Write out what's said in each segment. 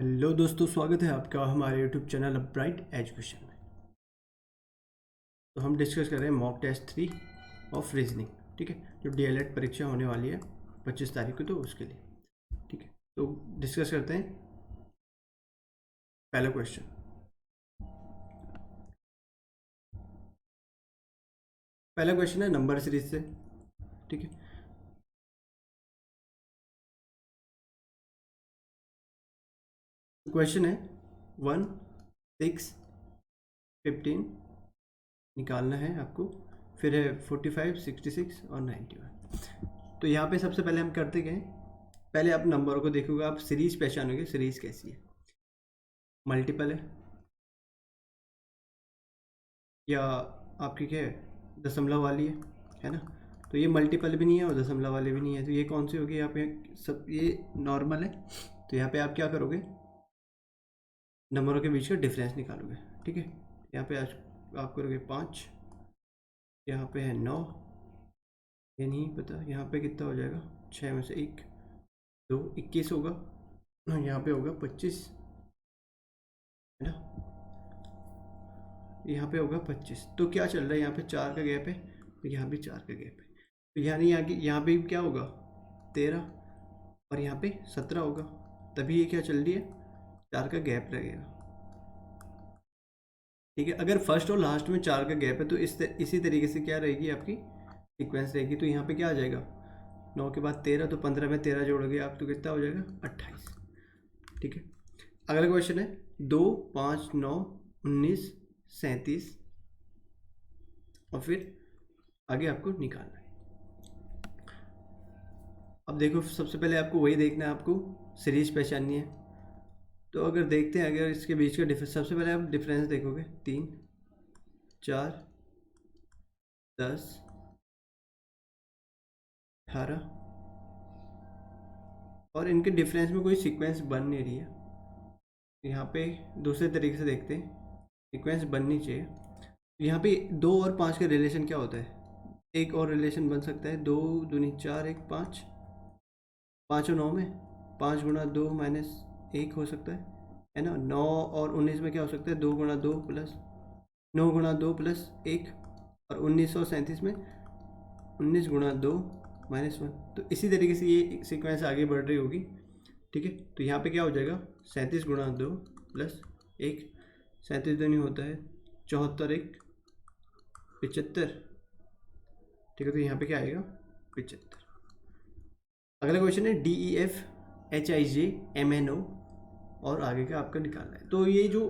Hello दोस्तों, स्वागत है आपका हमारे यूट्यूब चैनल अपराइट एजुकेशन में। तो हम डिस्कस कर रहे हैं मॉक टेस्ट 3 ऑफ रीजनिंग। ठीक है, जो डीएलएड परीक्षा होने वाली है 25 तारीख को, तो उसके लिए। ठीक है, तो डिस्कस करते हैं पहला क्वेश्चन। पहला क्वेश्चन है नंबर सीरीज से। ठीक है, क्वेश्चन है 1, 6, 15 निकालना है आपको, फिर है 45, 66 और 91। तो यहाँ पे सबसे पहले हम करते गए, पहले आप नंबरों को देखोगे, आप सीरीज पहचानोगे सीरीज कैसी है। मल्टीपल है या आपकी क्या है, दशमलव वाली है ना। तो ये मल्टीपल भी नहीं है और दशमलव वाले भी नहीं है, तो ये कौन सी होगी यहाँ पे, सब ये नॉर्मल है। तो यहाँ पे आप क्या करोगे, नंबरों के बीच का डिफरेंस निकालोगे। ठीक है, यहाँ पे आप करोगे 5, यहाँ पे है 9, ये नहीं पता यहाँ पे कितना हो जाएगा, 6 में से 1, 2, 21 होगा, यहाँ पे होगा 25 है ना, यहाँ पे होगा 25। तो क्या चल रहा है, यहाँ पे 4 का गैप है, तो यहाँ भी 4 का गैप है। तो यानी यहाँ पे क्या होगा 13 और यहाँ पे 17 होगा, तभी ये क्या चल रही है, 4 का गैप लगेगा। ठीक है, अगर फर्स्ट और लास्ट में 4 का गैप है तो इसी तरीके से क्या रहेगी आपकी सीक्वेंस रहेगी। तो यहाँ पे क्या आ जाएगा, 9 के बाद 13, तो 15 में 13 जोड़ोगे आप तो कितना हो जाएगा 28। ठीक है, अगला क्वेश्चन है 2, 5, 9, 19, 37 और फिर आगे आपको निकालना है। अब देखो, सबसे पहले आपको वही देखना है, आपको सीरीज पहचाननी है। तो अगर देखते हैं, अगर इसके बीच का डिफरेंस, सबसे पहले आप डिफरेंस देखोगे 3, 4, 10, 18 और इनके डिफरेंस में कोई सीक्वेंस बन नहीं रही है। यहाँ पे दूसरे तरीके से देखते हैं, सीक्वेंस बननी चाहिए। यहाँ पे 2 और 5 का रिलेशन क्या होता है, एक और रिलेशन बन सकता है, 2 दूनी 4, 1 5, 5 और 9 में 5 गुणा 2 माइनस 1 हो सकता है ना। 9 और 19 में क्या हो सकता है, 2 गुणा 2 प्लस 9 गुणा 2 प्लस 1, और 1937 में 19 गुणा 2 माइनस 1। तो इसी तरीके से ये सीक्वेंस आगे बढ़ रही होगी। ठीक है, तो यहाँ पे क्या हो जाएगा, 37 गुणा 2 प्लस 1, 37 दूनी होता है 74, 1 75। ठीक है, तो यहाँ पे क्या आएगा 75। अगला क्वेश्चन है DEF HIJ MNO और आगे का आपका निकालना है। तो ये जो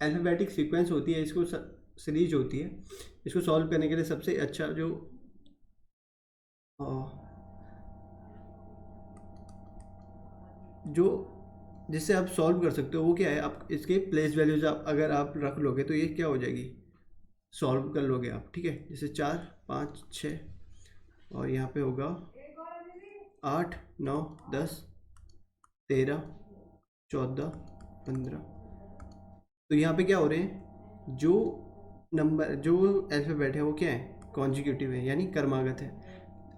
अल्फ़ाबेटिक सीक्वेंस होती है, इसको सीरीज होती है, इसको सॉल्व करने के लिए सबसे अच्छा जो जिससे आप सॉल्व कर सकते हो वो क्या है, आप इसके प्लेस वैल्यूज आप अगर आप रख लोगे तो ये क्या हो जाएगी, सॉल्व कर लोगे आप। ठीक है, जैसे 4, 5, 6 और यहाँ पे होगा 8, 9, 10, 13, 14, 15। तो यहाँ पे क्या हो रहे हैं, जो नंबर जो अल्फ़ाबेट है वो क्या है, कॉन्जिक्यूटिव है, यानी क्रमागत है।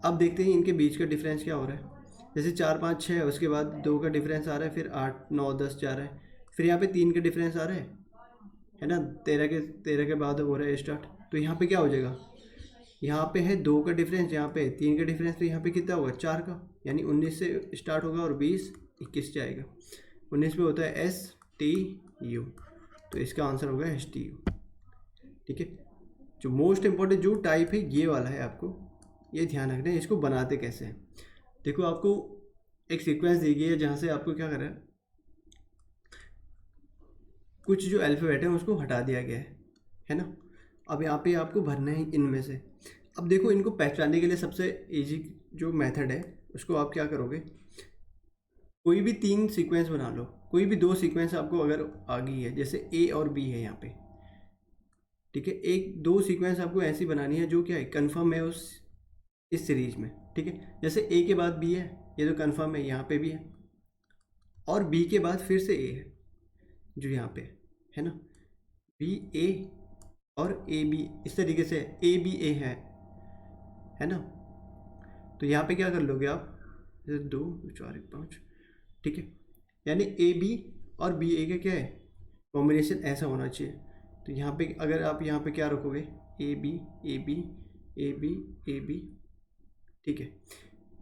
अब देखते हैं इनके बीच का डिफरेंस क्या हो रहा है। जैसे 4, 5, 6 है, उसके बाद 2 का डिफरेंस आ रहा है, फिर 8, 9, 10 जा रहा है, फिर यहाँ पे 3 का डिफरेंस आ रहा है ना, 13 के बाद हो रहा है स्टार्ट। तो यहाँ पे क्या हो जाएगा, यहाँ पे है 2 का डिफरेंस, यहाँ पे 3 का डिफरेंस, तो यहाँ पे कितना होगा 4 का, यानी 19 से स्टार्ट होगा और 20, 21 जाएगा। 19 पे होता है STU, तो इसका आंसर होगा STU। ठीक है, जो मोस्ट इम्पॉर्टेंट जो टाइप है ये वाला है, आपको ये ध्यान रखना है। इसको बनाते कैसे हैं, देखो आपको एक सीक्वेंस दी गई है जहाँ से आपको क्या करना है, कुछ जो अल्फ़ाबेट है उसको हटा दिया गया है ना। अब यहाँ पे आपको भरना है इनमें से। अब देखो, इनको पहचानने के लिए सबसे इजी जो मेथड है, उसको आप क्या करोगे, कोई भी 3 सीक्वेंस बना लो, कोई भी 2 सीक्वेंस आपको अगर आ गई है, जैसे A और B है यहाँ पे। ठीक है, 1-2 सीक्वेंस आपको ऐसी बनानी है जो क्या है, कन्फर्म है इस सीरीज में। ठीक है, जैसे A के बाद B है, ये तो कन्फर्म है, यहाँ पे भी है, और B के बाद फिर से A है जो यहाँ पे है ना, BA और AB, इस तरीके से ABA है ना। तो यहाँ पे क्या कर लोगे आप, जैसे 2, 4, 1, 5। ठीक है, यानी AB और बी ए का क्या है, कॉम्बिनेशन ऐसा होना चाहिए। तो यहाँ पे अगर आप यहाँ पे क्या रखोगे, A B A B A B A B, ठीक है,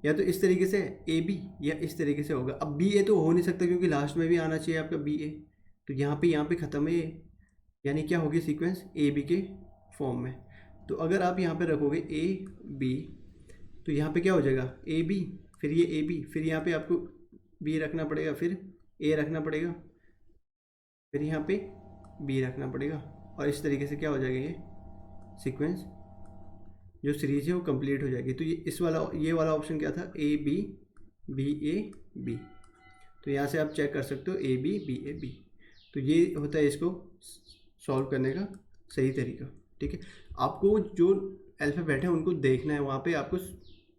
या तो इस तरीके से ए बी या इस तरीके से होगा। अब बी ए तो हो नहीं सकता क्योंकि लास्ट में भी आना चाहिए आपका बी ए, तो यहाँ पे ख़त्म है ये, यानी क्या होगी सीक्वेंस ए बी के फॉर्म में। तो अगर आप यहाँ पे रखोगे ए बी, तो यहाँ पे क्या हो जाएगा ए बी, फिर ये ए बी, फिर यहाँ पे आपको बी रखना पड़ेगा, फिर ए रखना पड़ेगा, फिर यहाँ पे बी रखना पड़ेगा, और इस तरीके से क्या हो जाएगा ये सीक्वेंस, जो सीरीज है वो कंप्लीट हो जाएगी। तो ये वाला ऑप्शन क्या था, A B B A B. तो यहाँ से आप चेक कर सकते हो A B B A B. तो ये होता है इसको सॉल्व करने का सही तरीका, ठीक है। आपको जो अल्फ़ाबेट है उनको देखना है, वहाँ पे आपको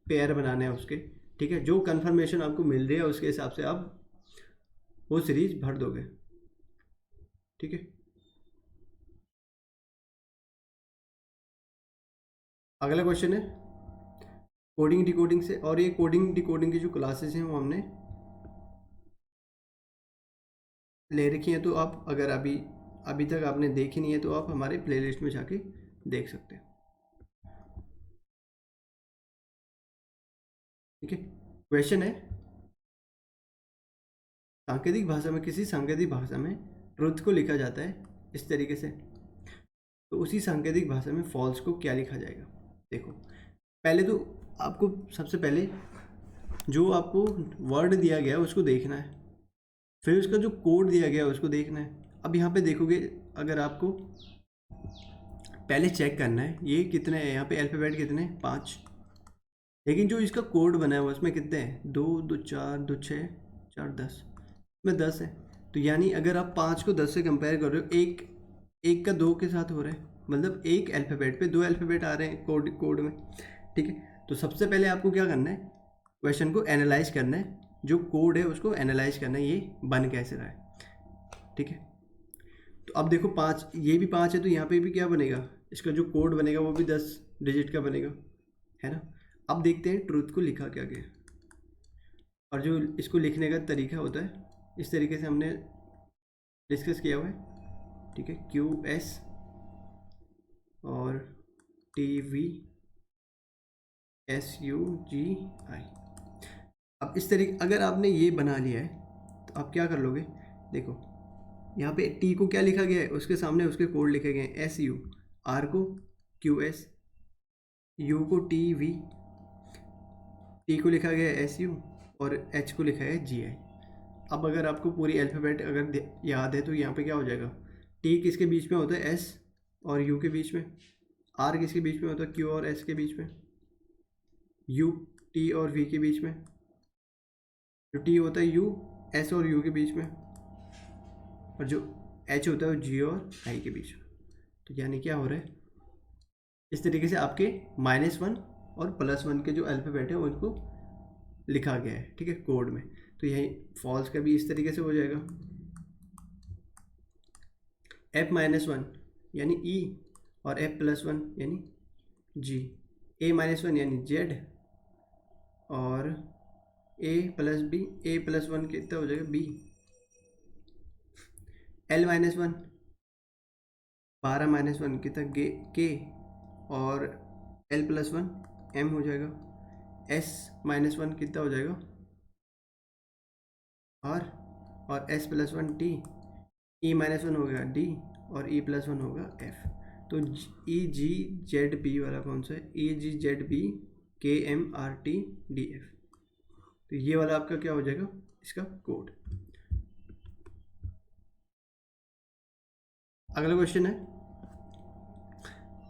पेयर बनाना है उसके, ठीक है। जो कंफर्मेशन आपको मिल रही है उसके हिसाब से आप वो सीरीज भर दोगे, ठीक है। अगला क्वेश्चन है कोडिंग डिकोडिंग से, और ये कोडिंग डिकोडिंग की जो क्लासेस हैं वो हमने ले रखी हैं। तो आप अगर अभी तक आपने देखी नहीं है तो आप हमारे प्लेलिस्ट में जाके देख सकते हैं, ठीक है। क्वेश्चन है सांकेतिक भाषा में, किसी सांकेतिक भाषा में ट्रुथ को लिखा जाता है इस तरीके से, तो उसी सांकेतिक भाषा में फॉल्स को क्या लिखा जाएगा। देखो पहले तो आपको सबसे पहले जो आपको वर्ड दिया गया है उसको देखना है, फिर उसका जो कोड दिया गया है उसको देखना है। अब यहाँ पे देखोगे, अगर आपको पहले चेक करना है ये कितने हैं, यहाँ पे अल्फ़ाबेट कितने हैं 5, लेकिन जो इसका कोड बना है उसमें कितने हैं 2 2 4 2 6 4 10, में 10 है। तो यानी अगर आप 5 को 10 से कंपेयर कर रहे हो, एक का 2 के साथ हो रहा है, मतलब एक अल्फ़ाबेट पे 2 अल्फ़ाबेट आ रहे हैं कोड में, ठीक है। तो सबसे पहले आपको क्या करना है, क्वेश्चन को एनालाइज करना है, जो कोड है उसको एनालाइज करना है, ये बन कैसे रहा है, ठीक है। तो अब देखो 5, ये भी 5 है, तो यहाँ पे भी क्या बनेगा, इसका जो कोड बनेगा वो भी 10 डिजिट का बनेगा, है ना। अब देखते हैं ट्रूथ को लिखा क्या गया, और जो इसको लिखने का तरीका होता है इस तरीके से हमने डिस्कस किया हुआ है, ठीक है। क्यू एस और टी वी एस यू जी आई। अब इस तरीके अगर आपने ये बना लिया है तो आप क्या कर लोगे, देखो यहाँ पे टी को क्या लिखा गया है, उसके सामने उसके कोड लिखे गए हैं एस यू, आर को क्यू एस, यू को टी वी, टी को लिखा गया है एस यू, और एच को लिखा है जी आई। अब अगर आपको पूरी अल्फ़ाबेट अगर याद है तो यहाँ पे क्या हो जाएगा, टी किसके बीच में होता है, एस और यू के बीच में, आर किसके बीच में होता है, क्यू और एस के बीच में, यू टी और वी के बीच में, जो टी होता है यू एस और यू के बीच में, और जो एच होता है जी और आई के बीच में। तो यानी क्या हो रहा है, इस तरीके से आपके -1 और +1 के जो अल्फ़ाबेट है उनको लिखा गया है, ठीक है, कोड में। तो यही फॉल्स का भी इस तरीके से हो जाएगा, F-1 यानी E, और F+1 यानी G, A-1 यानी Z, और A+B, A+1 कितना हो जाएगा B, L-1 12-1 कितना K, और L+1 M हो जाएगा, S-1 कितना हो जाएगा R, और S+1 T, E-1 होगा D, और E+1 होगा F। तो E-G-Z-B वाला कौन सा है, E-G-Z-B KMRTDF। तो ये वाला आपका क्या हो जाएगा, इसका कोड। अगला क्वेश्चन है,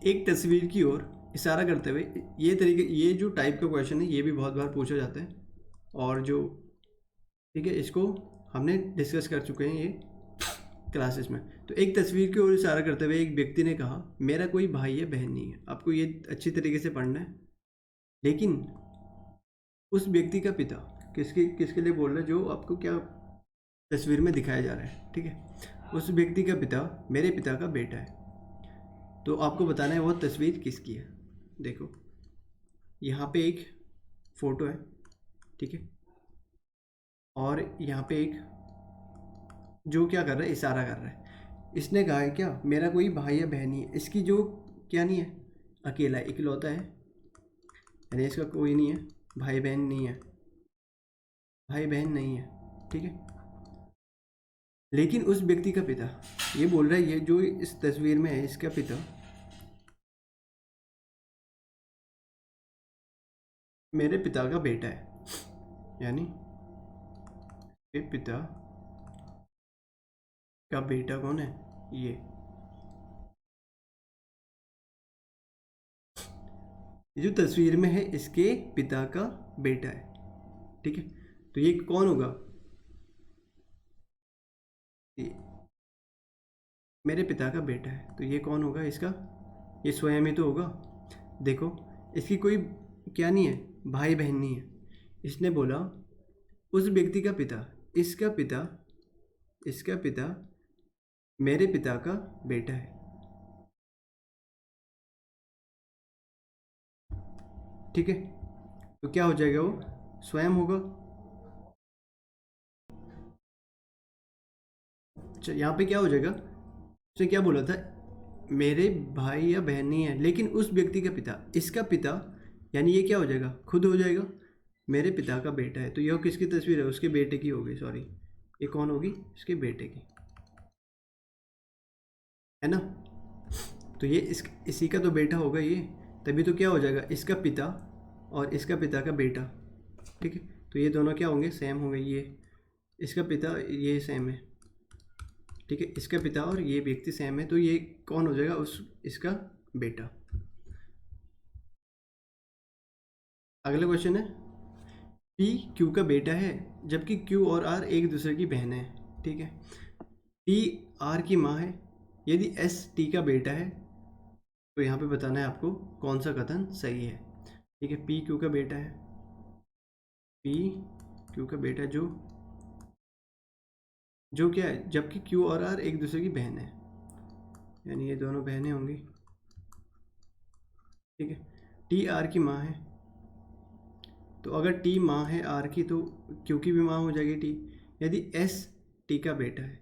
एक तस्वीर की ओर इशारा करते हुए, ये जो टाइप का क्वेश्चन है ये भी बहुत बार पूछा जाता है, और जो ठीक है इसको हमने डिस्कस कर चुके हैं ये क्लासेस में। तो एक तस्वीर की ओर इशारा करते हुए एक व्यक्ति ने कहा, मेरा कोई भाई या बहन नहीं है। आपको ये अच्छी तरीके से पढ़ना है, लेकिन उस व्यक्ति का पिता किसके लिए बोल रहा है, जो आपको क्या तस्वीर में दिखाया जा रहा है, ठीक है। उस व्यक्ति का पिता मेरे पिता का बेटा है। तो आपको बताना है वो तस्वीर किसकी है। देखो यहाँ पे एक फ़ोटो है, ठीक है, और यहाँ पे एक जो क्या कर रहा है, इशारा कर रहा है। इसने कहा है क्या, मेरा कोई भाई या बहन नहीं है। इसकी जो क्या नहीं है, अकेला है, इकलौता है, यानी इसका कोई नहीं है, भाई बहन नहीं है, भाई बहन नहीं है, ठीक है। लेकिन उस व्यक्ति का पिता ये बोल रहा है, ये जो इस तस्वीर में है इसका पिता मेरे पिता का बेटा है, यानी ये पिता का बेटा कौन है, ये जो तस्वीर में है इसके पिता का बेटा है, ठीक है। तो ये कौन होगा, ये मेरे पिता का बेटा है, तो ये कौन होगा इसका, ये स्वयं ही तो होगा। देखो, इसकी कोई क्या नहीं है, भाई बहन नहीं है। इसने बोला उस व्यक्ति का पिता, इसका पिता, इसका पिता मेरे पिता का बेटा है, ठीक है। तो क्या हो जाएगा, वो स्वयं होगा। अच्छा, यहाँ पे क्या हो जाएगा, उसने क्या बोला था, मेरे भाई या बहन नहीं है, लेकिन उस व्यक्ति का पिता, इसका पिता, यानी ये क्या हो जाएगा, खुद हो जाएगा, मेरे पिता का बेटा है। तो यह किसकी तस्वीर है, उसके बेटे की होगी, सॉरी, ये कौन होगी, इसके बेटे की, है ना। तो ये इसी का तो बेटा होगा ये, तभी तो क्या हो जाएगा, इसका पिता और इसका पिता का बेटा, ठीक है। तो ये दोनों क्या होंगे, सेम होंगे, ये इसका पिता, ये सेम है, ठीक है। इसका पिता और ये व्यक्ति सेम है, तो ये कौन हो जाएगा, उस इसका बेटा। अगला क्वेश्चन है, पी क्यू का बेटा है जबकि क्यू और आर एक दूसरे की बहन है, ठीक है। टी आर की माँ है, यदि एस टी का बेटा है, तो यहाँ पे बताना है आपको कौन सा कथन सही है, ठीक है। पी क्यू का बेटा है, पी क्यू का बेटा जो जो क्या है, जबकि क्यू और आर एक दूसरे की बहन है, यानी ये दोनों बहनें होंगी, ठीक है। टी आर की माँ है, तो अगर टी माँ है आर की, तो क्यू की भी माँ हो जाएगी टी। यदि एस टी का बेटा है,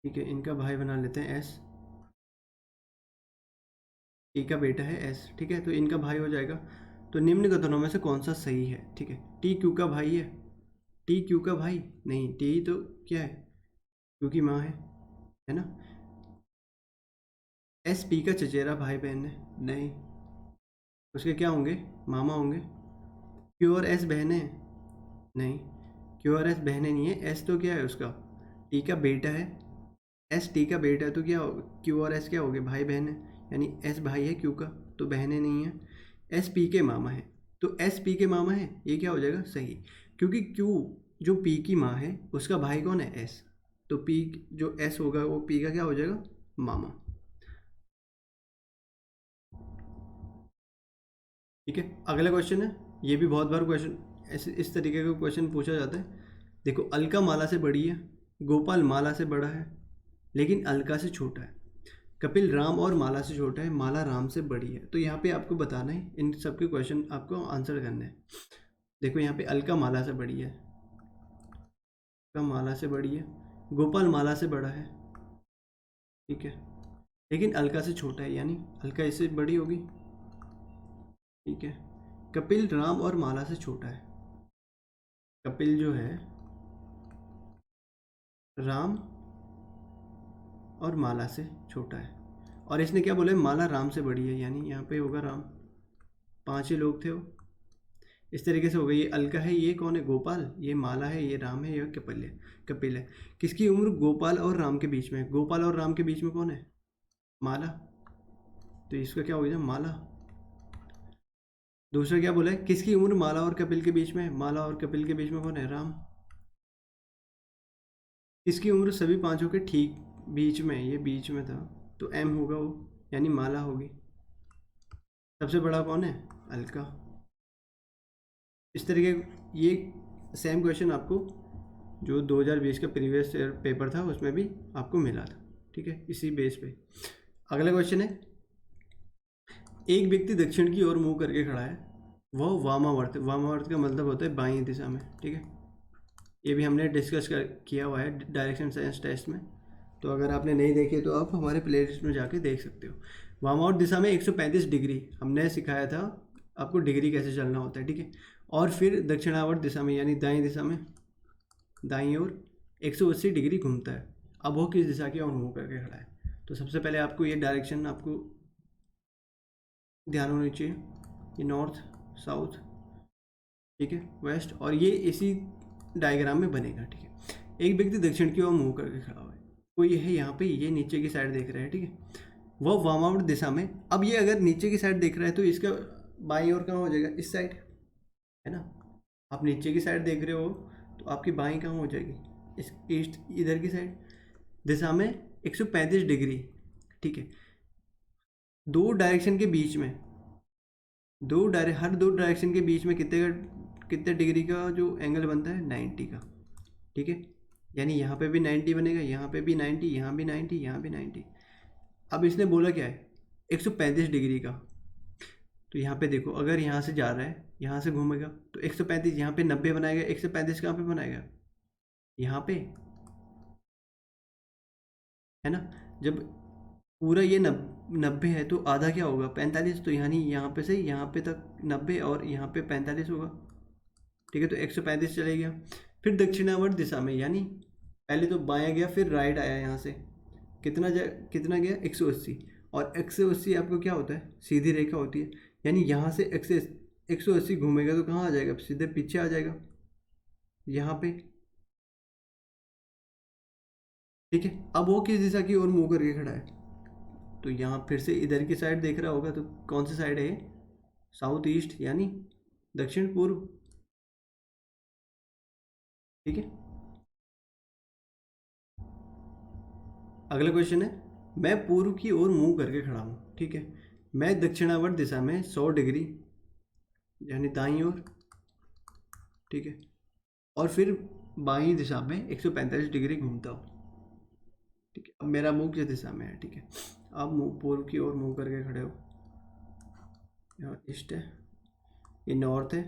ठीक है, इनका भाई बना लेते हैं एस, टी का बेटा है एस, ठीक है, तो इनका भाई हो जाएगा। तो निम्न कथनों में से कौन सा सही है, ठीक है। टी क्यू का भाई है, टी क्यू का भाई नहीं, टी तो क्या है, क्यू की माँ है ना। एस पी का चचेरा भाई बहन है, नहीं, उसके क्या होंगे, मामा होंगे। क्यू और एस बहनें हैं, नहीं, क्यू और एस बहनें नहीं है, एस तो क्या है उसका, टी का बेटा है, एस टी का बेटा है, तो क्या होगा, क्यू और एस क्या हो गए, भाई बहन है, यानी एस भाई है क्यू का, तो बहनें नहीं है। एस पी के मामा है, तो एस पी के मामा है, ये क्या हो जाएगा सही, क्योंकि क्यू जो पी की माँ है उसका भाई कौन है, एस, तो पी जो एस होगा वो पी का क्या हो जाएगा, मामा, ठीक है। अगला क्वेश्चन है, ये भी बहुत बार क्वेश्चन ऐसे इस तरीके का क्वेश्चन पूछा जाता है। देखो, अलका माला से बड़ी है, गोपाल माला से बड़ा है, लेकिन अलका से छोटा है। कपिल राम और माला से छोटा है, माला राम से बड़ी है। तो यहाँ पे आपको बताना है, इन सब के क्वेश्चन आपको आंसर करने हैं। देखो, यहाँ पे अलका माला से बड़ी है, अलका माला से बड़ी है, गोपाल माला से बड़ा है, ठीक है, लेकिन अलका से छोटा है, यानी अलका इससे बड़ी होगी, ठीक है। कपिल राम और माला से छोटा है, कपिल जो है राम और माला से छोटा है, और इसने क्या बोला है, माला राम से बड़ी है, यानी यहाँ पे होगा राम, पांच ही लोग थे वो, इस तरीके से हो गई। ये अलका है, ये कौन है, गोपाल, ये माला है, ये राम है, ये कपिल है, कपिल है। किसकी उम्र गोपाल और राम के बीच में है, गोपाल और राम के बीच में कौन है, माला, तो इसका क्या हो गया, माला। दूसरा क्या बोला है, किसकी उम्र माला और कपिल के बीच में है, माला और कपिल के बीच में कौन है, राम। इसकी उम्र सभी पांचों के ठीक बीच में है, ये बीच में था, तो एम होगा वो, यानी माला होगी। सबसे बड़ा कौन है, अलका। इस तरीके ये सेम क्वेश्चन आपको जो 2020 का प्रीवियस पेपर था उसमें भी आपको मिला था, ठीक है, इसी बेस पे। अगला क्वेश्चन है, एक व्यक्ति दक्षिण की ओर मुंह करके खड़ा है, वह वामावर्त, वामावर्त का मतलब होता है बाईं दिशा में, ठीक है। ये भी हमने डिस्कस किया हुआ है डायरेक्शन सेंस टेस्ट में, तो अगर आपने नहीं देखे तो आप हमारे प्लेलिस्ट में जाके देख सकते हो। वामाउट दिशा में 135 डिग्री हमने सिखाया था आपको डिग्री कैसे चलना होता है, ठीक है। और फिर दक्षिणावर्त दिशा में यानी दाएं दिशा में दाईं ओर 180 डिग्री घूमता है। अब वो किस दिशा की ओर मूव करके खड़ा है। तो सबसे पहले आपको ये डायरेक्शन आपको ध्यान होनी चाहिए, ये नॉर्थ साउथ, ठीक है, वेस्ट, और ये इसी डायग्राम में बनेगा, ठीक है। एक व्यक्ति दक्षिण की ओर मूव करके खड़ा हुआ है, कोई है यहाँ पे, ये नीचे की साइड देख रहा है, ठीक है, वह वामावर्त दिशा में। अब ये अगर नीचे की साइड देख रहा है तो इसका बाईं ओर कहाँ हो जाएगा, इस साइड, है ना। आप नीचे की साइड देख रहे हो तो आपकी बाईं कहाँ हो जाएगी, इस ईस्ट इधर की साइड दिशा में 135 डिग्री, ठीक है। दो डायरेक्शन के बीच में हर दो डायरेक्शन के बीच में कितने डिग्री का जो एंगल बनता है, 90 का, ठीक है। यानी यहाँ पे भी 90 बनेगा, यहाँ पे भी 90, यहाँ भी 90, यहाँ भी 90। अब इसने बोला क्या है, 135 डिग्री का। तो यहाँ पे देखो, अगर यहाँ से जा रहा है, यहाँ से घूमेगा तो 135, यहाँ पे 90 बनाएगा, 135 कहाँ पे बनाएगा, यहाँ पे, है ना। जब पूरा ये 90 है तो आधा क्या होगा, 45, तो यानी यहाँ पे से यहाँ पे तक 90 और यहाँ पे 45 होगा, ठीक है। तो 135 चले गया। फिर दक्षिणावर्त दिशा में, यानी पहले तो बायां गया फिर राइट आया, यहाँ से कितना गया, 180। और 180 आपको क्या होता है, सीधी रेखा होती है, यानी यहाँ से 180 घूमेगा तो कहाँ आ जाएगा, सीधे पीछे आ जाएगा, यहाँ पे, ठीक है। अब वो किस दिशा की ओर मुंह करके खड़ा है, तो यहाँ फिर से इधर की साइड देख रहा होगा, तो कौन सी साइड है, साउथ ईस्ट यानी दक्षिण पूर्व, ठीक है। अगला क्वेश्चन है, मैं पूर्व की ओर मुंह करके खड़ा हूँ, ठीक है। मैं दक्षिणावर्त दिशा में 100 डिग्री यानी दाईं ओर, ठीक है, और फिर बाईं दिशा में 145 डिग्री घूमता हूँ, ठीक है। अब मेरा मुंह किस दिशा में है, ठीक है। आप मुंह पूर्व की ओर मुंह करके खड़े हो, यहाँ ईस्ट है, ये नॉर्थ है,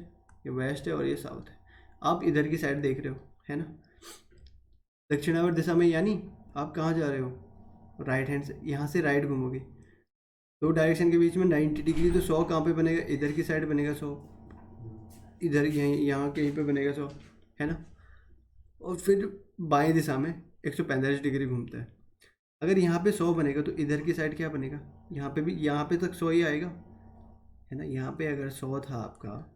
ये वेस्ट है और ये साउथ है। आप इधर की साइड देख रहे हो, है ना। दक्षिणावर्त दिशा में यानी आप कहाँ जा रहे हो, राइट हैंड से, यहाँ से राइट घूमोगे। दो डायरेक्शन के बीच में 90 डिग्री, तो 100 कहाँ पे बनेगा, इधर की साइड बनेगा 100, इधर यहीं यहाँ कहीं पे बनेगा 100, है ना। और फिर बाएं दिशा में 145 डिग्री घूमता है। अगर यहाँ पे 100 बनेगा तो इधर की साइड क्या बनेगा, यहाँ पे भी, यहाँ पे तक 100 ही आएगा, है ना। यहाँ पे अगर 100 था आपका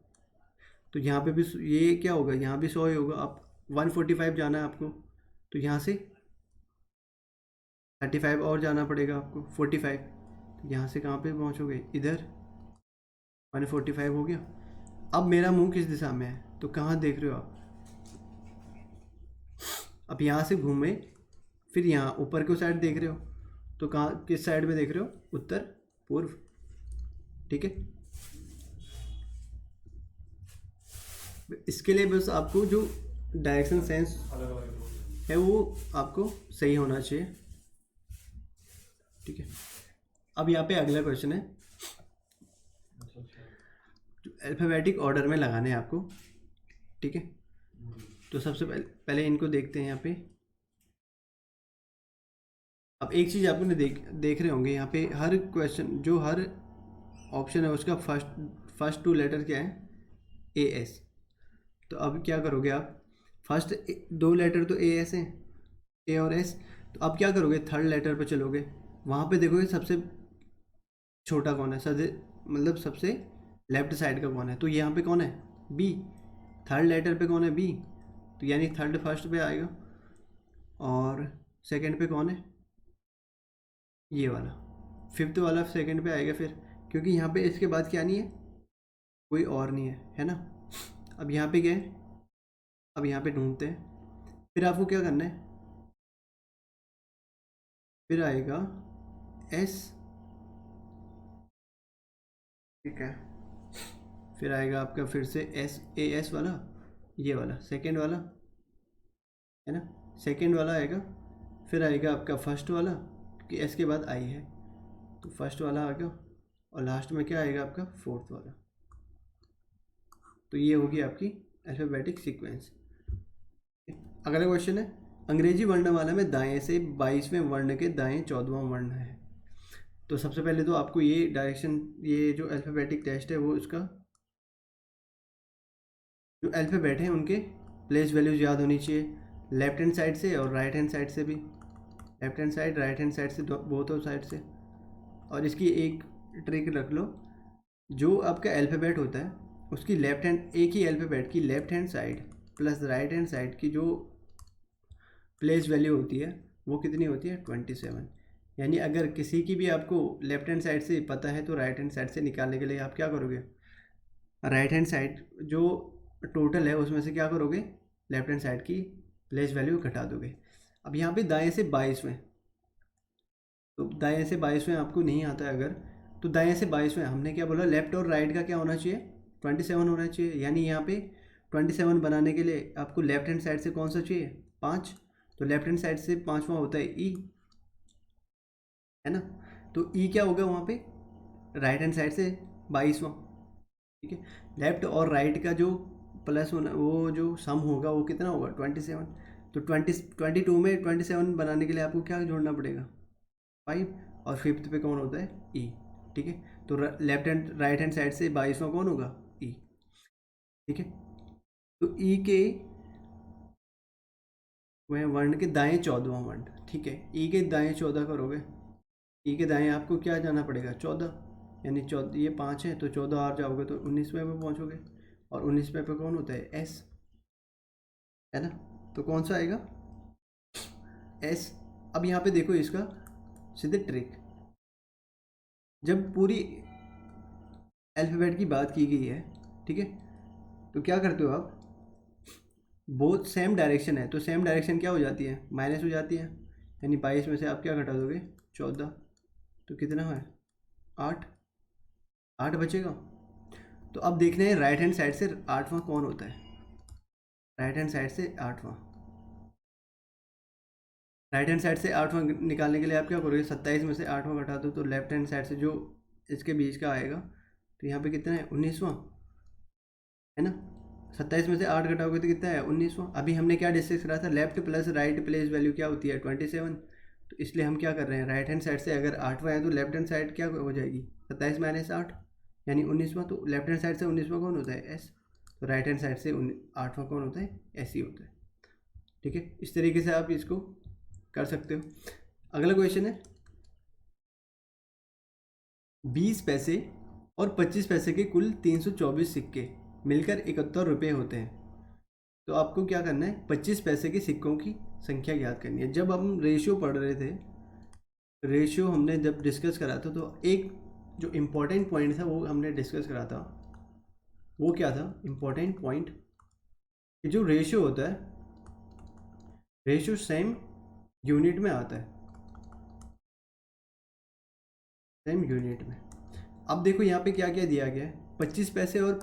तो यहाँ पे भी ये क्या होगा, यहाँ भी 100 ही होगा। आप 145 जाना है आपको, तो यहाँ से 35 और जाना पड़ेगा आपको, 45। यहाँ से कहाँ पे पहुँचोगे, इधर 145 हो गया। अब मेरा मुंह किस दिशा में है, तो कहाँ देख रहे हो आप, अब यहाँ से घूमे फिर यहाँ ऊपर की साइड देख रहे हो, तो कहाँ किस साइड में देख रहे हो, उत्तर पूर्व, ठीक है। इसके लिए बस आपको जो डायरेक्शन सेंस है वो आपको सही होना चाहिए, ठीक है। अब यहाँ पे अगला क्वेश्चन है, जो अल्फ़ाबेटिक ऑर्डर में लगाने हैं आपको, ठीक है। तो सबसे पहले इनको देखते हैं यहाँ पे। अब एक चीज़ आपने देख रहे होंगे यहाँ पे, हर क्वेश्चन जो हर ऑप्शन है उसका फर्स्ट टू लेटर क्या है, ए एस। तो अब क्या करोगे आप, फर्स्ट दो लेटर तो ए एस हैं, ए और एस। तो अब क्या करोगे, थर्ड लेटर पे चलोगे, वहाँ पे देखोगे सबसे छोटा कौन है, मतलब सबसे लेफ्ट साइड का कौन है, तो यहाँ पे कौन है, बी। थर्ड लेटर पे कौन है, बी, तो यानी थर्ड फर्स्ट पे आएगा। और सेकंड पे कौन है, ये वाला। फिफ्थ वाला सेकंड पे आएगा फिर, क्योंकि यहाँ पे इसके बाद क्या नहीं है, कोई और नहीं है ना। अब यहाँ पे गए, अब यहाँ पे ढूंढते हैं, फिर आपको क्या करना है, फिर आएगा एस, ठीक है। फिर आएगा आपका फिर से एस, ए एस वाला, ये वाला सेकंड वाला, है ना, सेकंड वाला आएगा। फिर आएगा आपका फर्स्ट वाला, क्योंकि एस के बाद आई है, तो फर्स्ट वाला आएगा। और लास्ट में क्या आएगा आपका, फोर्थ वाला। तो ये होगी आपकी अल्फ़ाबेटिक सीक्वेंस। अगला क्वेश्चन है, अंग्रेजी वर्णमाला में दाएं से 22वें वर्ण के दाएं 14वां वर्ण है। तो सबसे पहले तो आपको ये डायरेक्शन, ये जो अल्फ़ाबेटिक टेस्ट है वो इसका जो अल्फ़ाबेट है उनके प्लेस वैल्यूज याद होनी चाहिए, लेफ्ट हैंड साइड से और राइट हैंड साइड से भी, left hand side right hand side से, बोथ साइड से। और इसकी एक ट्रिक रख लो, जो आपका अल्फ़ाबेट होता है उसकी लेफ्ट हैंड, एक ही अल्फ़ाबेट की left hand side plus right hand side की जो प्लेस वैल्यू होती है वो कितनी होती है, 27। यानी अगर किसी की भी आपको लेफ्ट हैंड साइड से पता है तो राइट हैंड साइड से निकालने के लिए आप क्या करोगे, राइट हैंड साइड जो टोटल है उसमें से क्या करोगे, लेफ्ट हैंड साइड की प्लेस वैल्यू घटा दोगे। अब यहाँ पे दाएं से 22वें, तो दाएं से 22वें आपको नहीं आता है अगर, तो दाएं से 22वें हमने क्या बोला, लेफ्ट और राइट का क्या होना चाहिए, 27 होना चाहिए। यानी यहाँ पे 27 बनाने के लिए आपको लेफ्ट हैंड साइड से कौन सा चाहिए, 5। तो लेफ्ट हैंड साइड से 5वां होता है ई, है ना। तो ई क्या होगा वहाँ पे, राइट हैंड साइड से 22वां, ठीक है। लेफ्ट और राइट का जो प्लस होना, वो जो सम होगा वो कितना होगा, 27। तो 22 में 27 बनाने के लिए आपको क्या जोड़ना पड़ेगा, 5। और फिफ्थ पे कौन होता है, ई, ठीक है। तो left hand right hand side से 22वां कौन होगा, ई, ठीक है। तो ई के वह वर्ण के दाएं 14वां वर्ण, ठीक है। ई के दाएं 14 करोगे, ई के दाएं आपको क्या जाना पड़ेगा, 14। यानी 14, ये 5 है तो 14 और जाओगे तो 19वें पे पहुँचोगे, और 19वें पे कौन होता है, एस, है ना। तो कौन सा आएगा, एस। अब यहाँ पे देखो इसका सीधे ट्रिक, जब पूरी अल्फ़ाबेट की बात की गई है, ठीक है, तो क्या करते हो आप, बोथ सेम डायरेक्शन है तो सेम डायरेक्शन क्या हो जाती है, माइनस हो जाती है। यानी 22 में से आप क्या घटा दोगे, 14, तो कितना है, 8, 8 बचेगा। तो अब देखना है राइट हैंड साइड से 8वां कौन होता है, राइट हैंड साइड से 8वां, राइट हैंड साइड से 8वां निकालने के लिए आप क्या करोगे, 27 में से 8वां घटा दो तो लेफ्ट हैंड साइड से जो इसके बीच का आएगा, तो यहाँ पे कितना है, 19वां, है ना। 27 में से 8 घटाओगे तो कितना है, 19वां। अभी हमने क्या डिस्कस करा था, left plus right place value क्या होती है, 27। तो इसलिए हम क्या कर रहे हैं, राइट हैंड साइड से अगर 8वां है तो लेफ्ट हैंड साइड क्या हो जाएगी, 27 माइनस 8 यानी 19वां। तो लेफ्ट हैंड साइड से 19वां कौन होता है, एस। तो राइट हैंड साइड से 8वां कौन होता है, एस ही होता है, ठीक है। इस तरीके से आप इसको कर सकते हो। अगला क्वेश्चन है, 20 पैसे और 25 पैसे के कुल 324 सिक्के मिलकर 71 रुपये होते हैं। तो आपको क्या करना है, 25 पैसे के सिक्कों की संख्या ज्ञात करनी है। जब हम रेशियो पढ़ रहे थे, रेशियो हमने जब डिस्कस करा था, तो एक जो इम्पोर्टेंट पॉइंट था वो हमने डिस्कस करा था। वो क्या था इम्पोर्टेंट पॉइंट, कि जो रेशियो होता है, रेशियो सेम यूनिट में आता है, सेम यूनिट में। अब देखो यहाँ पे क्या क्या दिया गया है, 25 पैसे और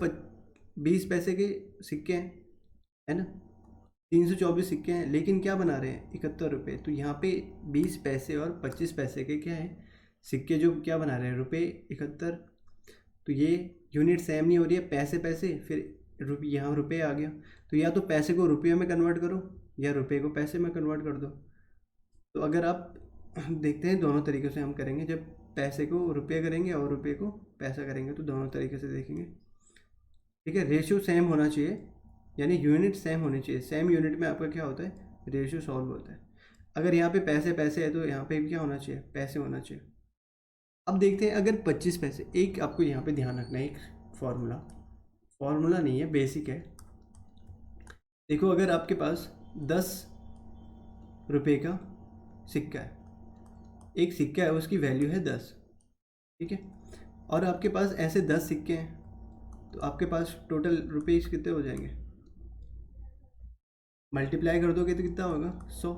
20 पैसे के सिक्के हैं, है ना। 324 सिक्के हैं, लेकिन क्या बना रहे हैं, 71 रुपये। तो यहाँ पे 20 पैसे और 25 पैसे के क्या है, सिक्के जो क्या बना रहे हैं, रुपये 71। तो ये यूनिट सेम नहीं हो रही है, पैसे पैसे फिर रुपये, यहाँ रुपये आ गया। तो या तो पैसे को रुपये में कन्वर्ट करो या रुपये को पैसे में कन्वर्ट कर दो। तो अगर आप देखते हैं, दोनों तरीक़े से हम करेंगे। जब पैसे को रुपये करेंगे और रुपये को पैसा करेंगे तो दोनों तरीके से देखेंगे, ठीक है। रेशियो सेम होना चाहिए, यानी यूनिट सेम होनी चाहिए। सेम यूनिट में आपका क्या होता है, रेशियो सॉल्व होता है। अगर यहाँ पे पैसे पैसे है तो यहाँ पे भी क्या होना चाहिए, पैसे होना चाहिए। अब देखते हैं, अगर 25 पैसे, एक आपको यहाँ पे ध्यान रखना है, एक फार्मूला, फार्मूला नहीं है, बेसिक है। देखो, अगर आपके पास 10 रुपये का सिक्का है, एक सिक्का है उसकी वैल्यू है 10, ठीक है, और आपके पास ऐसे 10 सिक्के हैं, तो आपके पास टोटल रुपीस कितने हो जाएंगे, मल्टीप्लाई कर दोगे तो कितना होगा, 100।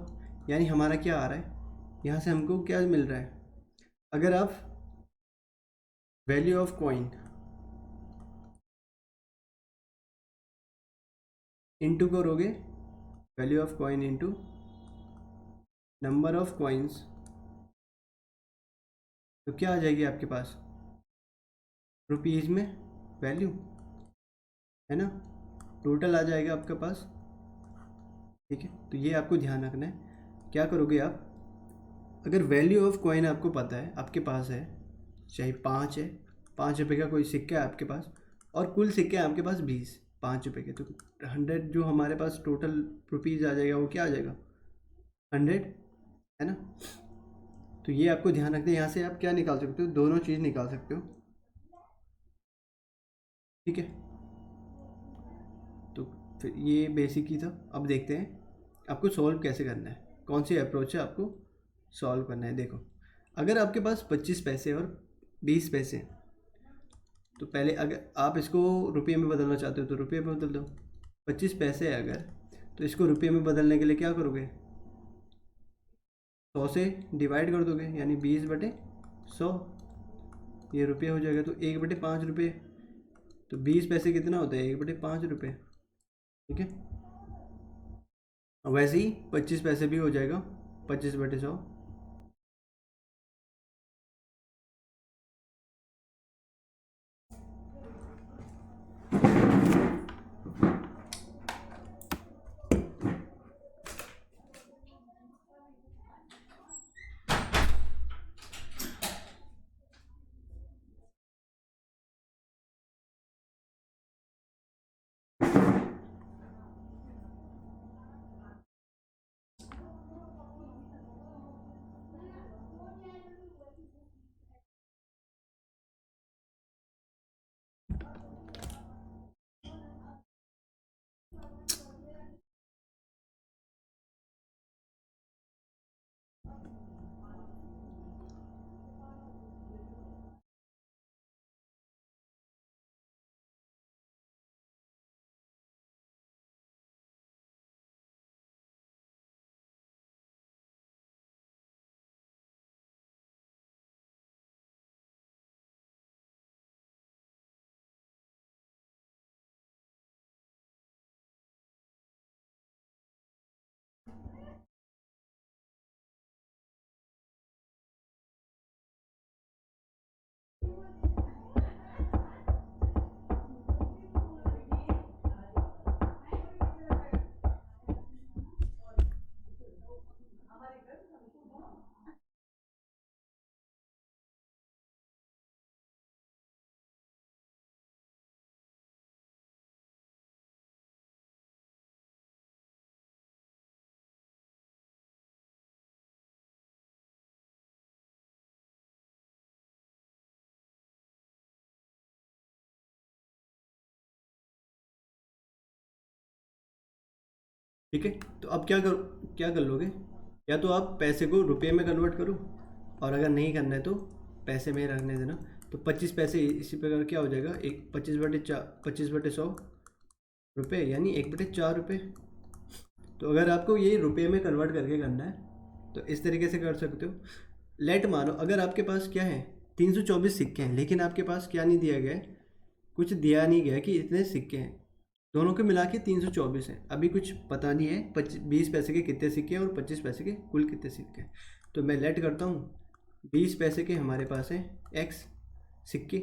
यानी हमारा क्या आ रहा है, यहाँ से हमको क्या मिल रहा है, अगर आप वैल्यू ऑफ कॉइन इंटू करोगे, value of coin into number of coins, तो क्या आ जाएगी आपके पास, रुपीज़ में वैल्यू, है ना। टोटल आ जाएगा आपके पास ठीक है, तो ये आपको ध्यान रखना है। क्या करोगे आप, अगर वैल्यू ऑफ कॉइन आपको पता है, आपके पास है, चाहे 5 है, 5 रुपये का कोई सिक्का है आपके पास, और कुल सिक्के हैं आपके पास 20 5 रुपये के, तो 100 जो हमारे पास टोटल रुपीज़ आ जाएगा वो क्या आ जाएगा, 100, है ना। तो ये आपको ध्यान रखना है। यहाँ से आप क्या निकाल सकते हो, दोनों चीज़ निकाल सकते हो, ठीक है। तो फिर ये बेसिक ही था। अब देखते हैं आपको सॉल्व कैसे करना है, कौन सी अप्रोच है आपको सॉल्व करना है। देखो, अगर आपके पास 25 पैसे और 20 पैसे हैं, तो पहले अगर आप इसको रुपये में बदलना चाहते हो तो रुपये में बदल दो। 25 पैसे है अगर, तो इसको रुपये में बदलने के लिए क्या करोगे, 100 से डिवाइड कर दोगे, यानी 20/100, ये रुपये हो जाएगा। तो 1/5 रुपये, तो 20 पैसे कितना होता है, 1/5 रुपये, ठीक है। वैसे ही 25 पैसे भी हो जाएगा 25/100। ठीक है, तो अब क्या कर लोगे, या तो आप पैसे को रुपये में कन्वर्ट करो, और अगर नहीं करना है तो पैसे में ही रखने देना। तो 25 पैसे इसी प्रकार क्या हो जाएगा, एक 25/100 यानी 1/4 रुपये। तो अगर आपको ये रुपये में कन्वर्ट करके करना है तो इस तरीके से कर सकते हो। लेट मानो अगर आपके पास क्या है, 324 सिक्के हैं, लेकिन आपके पास क्या नहीं दिया गया है, कुछ दिया नहीं गया कि इतने सिक्के हैं, दोनों के मिला के 324 हैं। अभी कुछ पता नहीं है 20 पैसे के कितने सिक्के हैं और 25 पैसे के कुल कितने सिक्के हैं। तो मैं लेट करता हूँ, 20 पैसे के हमारे पास हैं x सिक्के,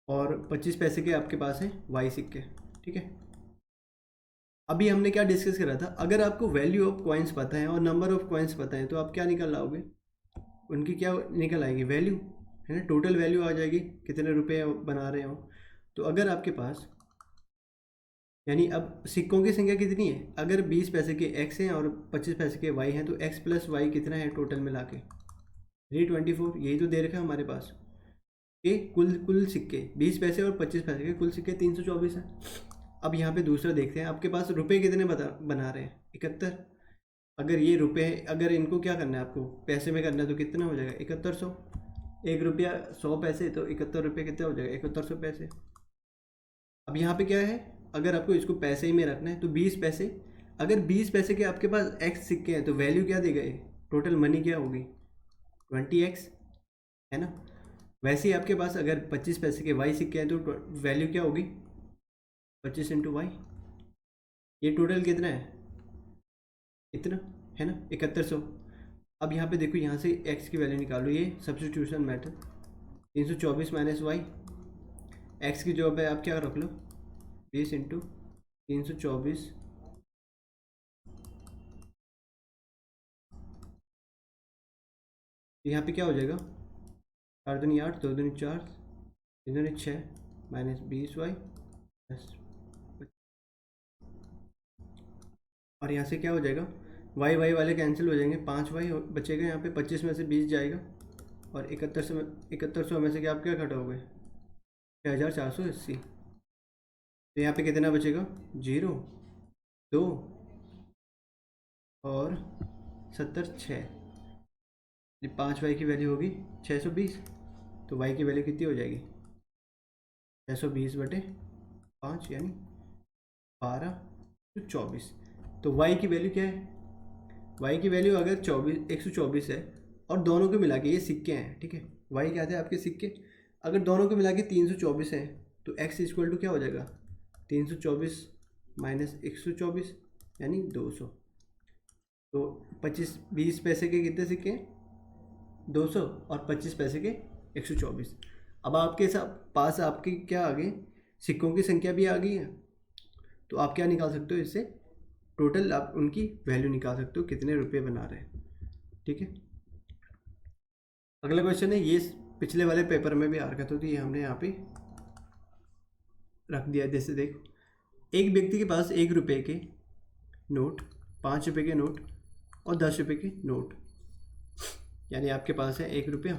और 25 पैसे के आपके पास हैं y सिक्के, ठीक है। अभी हमने क्या डिस्कस करा था, अगर आपको वैल्यू ऑफ कॉइन्स पता है और नंबर ऑफ कॉइन्स पता है तो आप क्या निकल लाओगे, उनकी क्या निकल आएगी, वैल्यू, है ना, टोटल वैल्यू आ जाएगी, कितने रुपए बना रहे हो। तो अगर आपके पास, यानी अब सिक्कों की संख्या कितनी है, अगर 20 पैसे के x हैं और 25 पैसे के y हैं, तो x + y कितना है टोटल मिला के, 324, यही तो दे रखा है हमारे पास। ये कुल सिक्के 20 पैसे और 25 पैसे के कुल सिक्के 324 हैं। अब यहाँ पे दूसरा देखते हैं, आपके पास रुपए कितने बना रहे हैं, 71। अगर ये रुपए, अगर इनको क्या करना है आपको पैसे में करना है तो कितना हो जाएगा, 7100। 1 रुपया 100 पैसे, तो 71 रुपये कितना हो जाएगा, 7100 पैसे। अब यहाँ पे क्या है, अगर आपको इसको पैसे ही में रखना है तो 20 पैसे, अगर 20 पैसे के आपके पास x सिक्के हैं तो वैल्यू क्या देगा, ये टोटल मनी क्या होगी, 20x, है ना। वैसे ही आपके पास अगर 25 पैसे के y सिक्के हैं तो वैल्यू क्या होगी, 25 × y। ये टोटल कितना है, इतना, है ना, 7100। अब यहाँ पे देखो, यहाँ से x की वैल्यू निकालो, ये सब्स्टिट्यूशन मेथड, 324 - y, x की जगह पे आप क्या रख लो, 20 × 324 तो यहाँ पे क्या हो जाएगा, 4 दूनी 8, 2 दूनी 4, 3 दूनी 6, -20y प्लस, और यहाँ से क्या हो जाएगा, वाई वाई वाले कैंसिल हो जाएंगे, 5y बचेगा यहाँ पे, 25 में से 20 जाएगा, और 7100 में से क्या आप क्या घटाओगे, 6480। तो यहाँ पे कितना बचेगा, 0, 2 और 70, 6। 5y की वैल्यू होगी 620, तो y की वैल्यू कितनी हो जाएगी, 620/5 यानी 1224। तो y की वैल्यू क्या है, y की वैल्यू अगर 124 है और दोनों को मिला के ये सिक्के हैं, ठीक है, y क्या थे आपके सिक्के, अगर दोनों को मिला के 324 है तो x इक्वल टू क्या हो जाएगा, 324 माइनस 124 यानी 200। तो 20 पैसे के कितने सिक्के हैं, 200, और 25 पैसे के 124। अब आपके पास आपकी क्या आ गई, सिक्कों की संख्या भी आ गई है, तो आप क्या निकाल सकते हो इससे, टोटल आप उनकी वैल्यू निकाल सकते हो कितने रुपए बना रहे हैं, ठीक है। अगला क्वेश्चन है, ये पिछले वाले पेपर में भी आ रखा था, तो ये हमने यहाँ पे रख दिया। जैसे देखो, एक व्यक्ति के पास 1 रुपये के नोट, 5 रुपये के नोट और 10 रुपये के नोट, यानी आपके पास है 1 रुपया,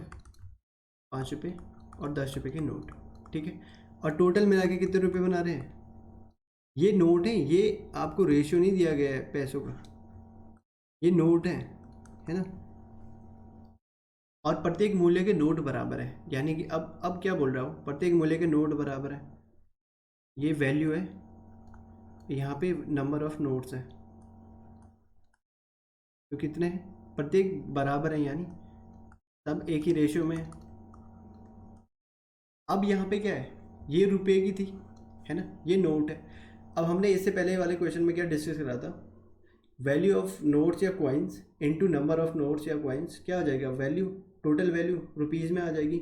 5 रुपये और 10 रुपये के नोट, ठीक है, और टोटल मिला के कितने रुपये बना रहे हैं। ये नोट है, ये आपको रेशियो नहीं दिया गया है पैसों का, ये नोट है ना, और प्रत्येक मूल्य के नोट बराबर है, यानी कि अब क्या बोल रहा हूँ, प्रत्येक मूल्य के नोट बराबर है, ये वैल्यू है, यहाँ पे नंबर ऑफ नोट्स है, तो कितने हैं, प्रत्येक बराबर है, यानी सब एक ही रेशियो में है। अब यहाँ पे क्या है, ये रुपए की थी, है ना, ये नोट है। अब हमने इससे पहले वाले क्वेश्चन में क्या डिस्कस करा था, वैल्यू ऑफ नोट्स या coins into number of notes या कॉइन्स क्या आ जाएगा, वैल्यू, टोटल वैल्यू रुपीज़ में आ जाएगी।